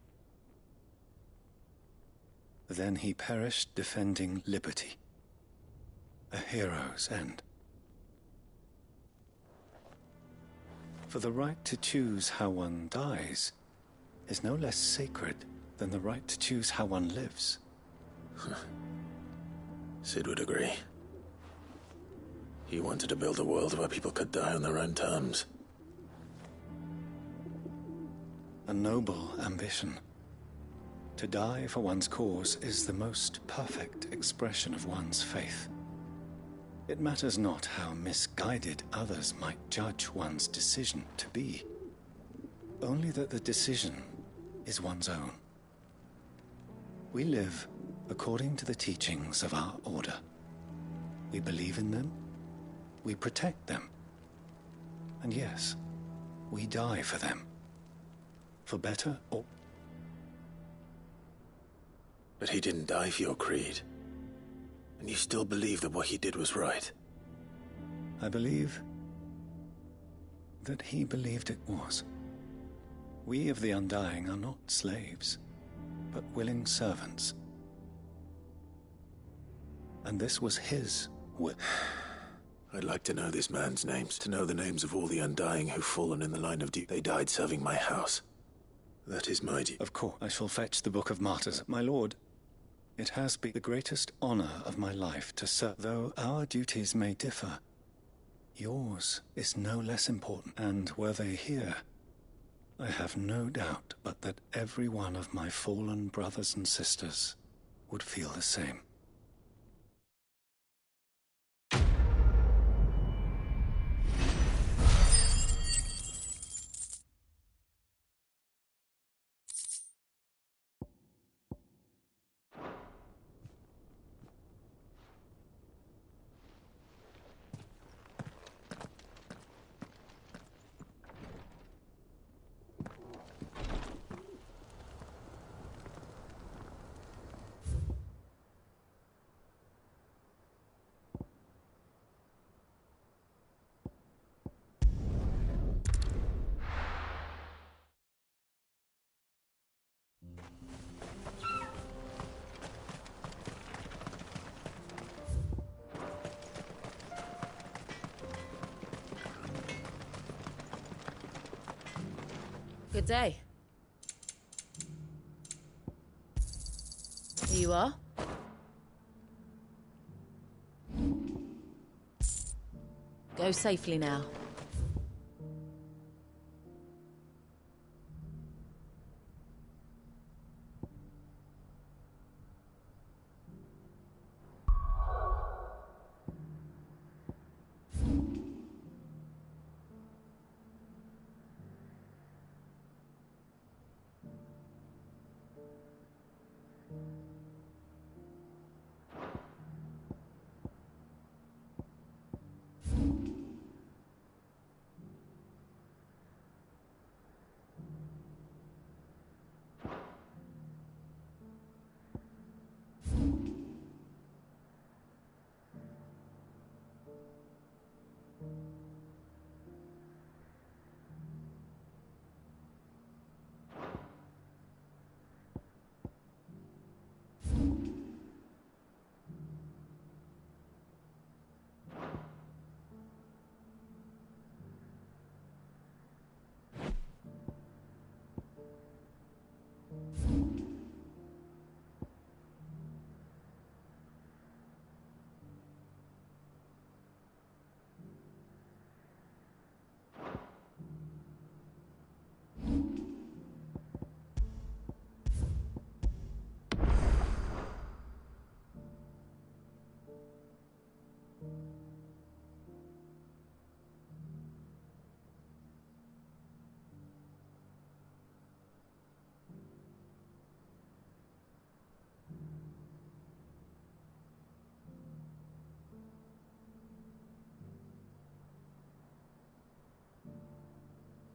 [SPEAKER 15] Then he perished defending liberty. A hero's end. For the right to choose how one dies is no less sacred than the right to choose how one lives.
[SPEAKER 2] Sid would agree. He wanted to build a world where people could die on their own terms.
[SPEAKER 15] A noble ambition. To die for one's cause is the most perfect expression of one's faith. It matters not how misguided others might judge one's decision to be. Only that the decision is one's own. We live according to the teachings of our order. We believe in them, we protect them, and yes, we die for them. For better or...
[SPEAKER 2] But he didn't die for your creed. And you still believe that what he did was right?
[SPEAKER 15] I believe that he believed it was. We of the Undying are not slaves, but willing servants. And this was his will.
[SPEAKER 2] I'd like to know this man's names, to know the names of all the Undying who've fallen in the line of duty. They died serving my house. That is my duty.
[SPEAKER 15] Of course, I shall fetch the Book of Martyrs. My lord, It has been the greatest honor of my life to serve. Though our duties may differ, yours is no less important. And were they here, I have no doubt but that every one of my fallen brothers and sisters would feel the same.
[SPEAKER 4] Good day. Here you are. Go safely now.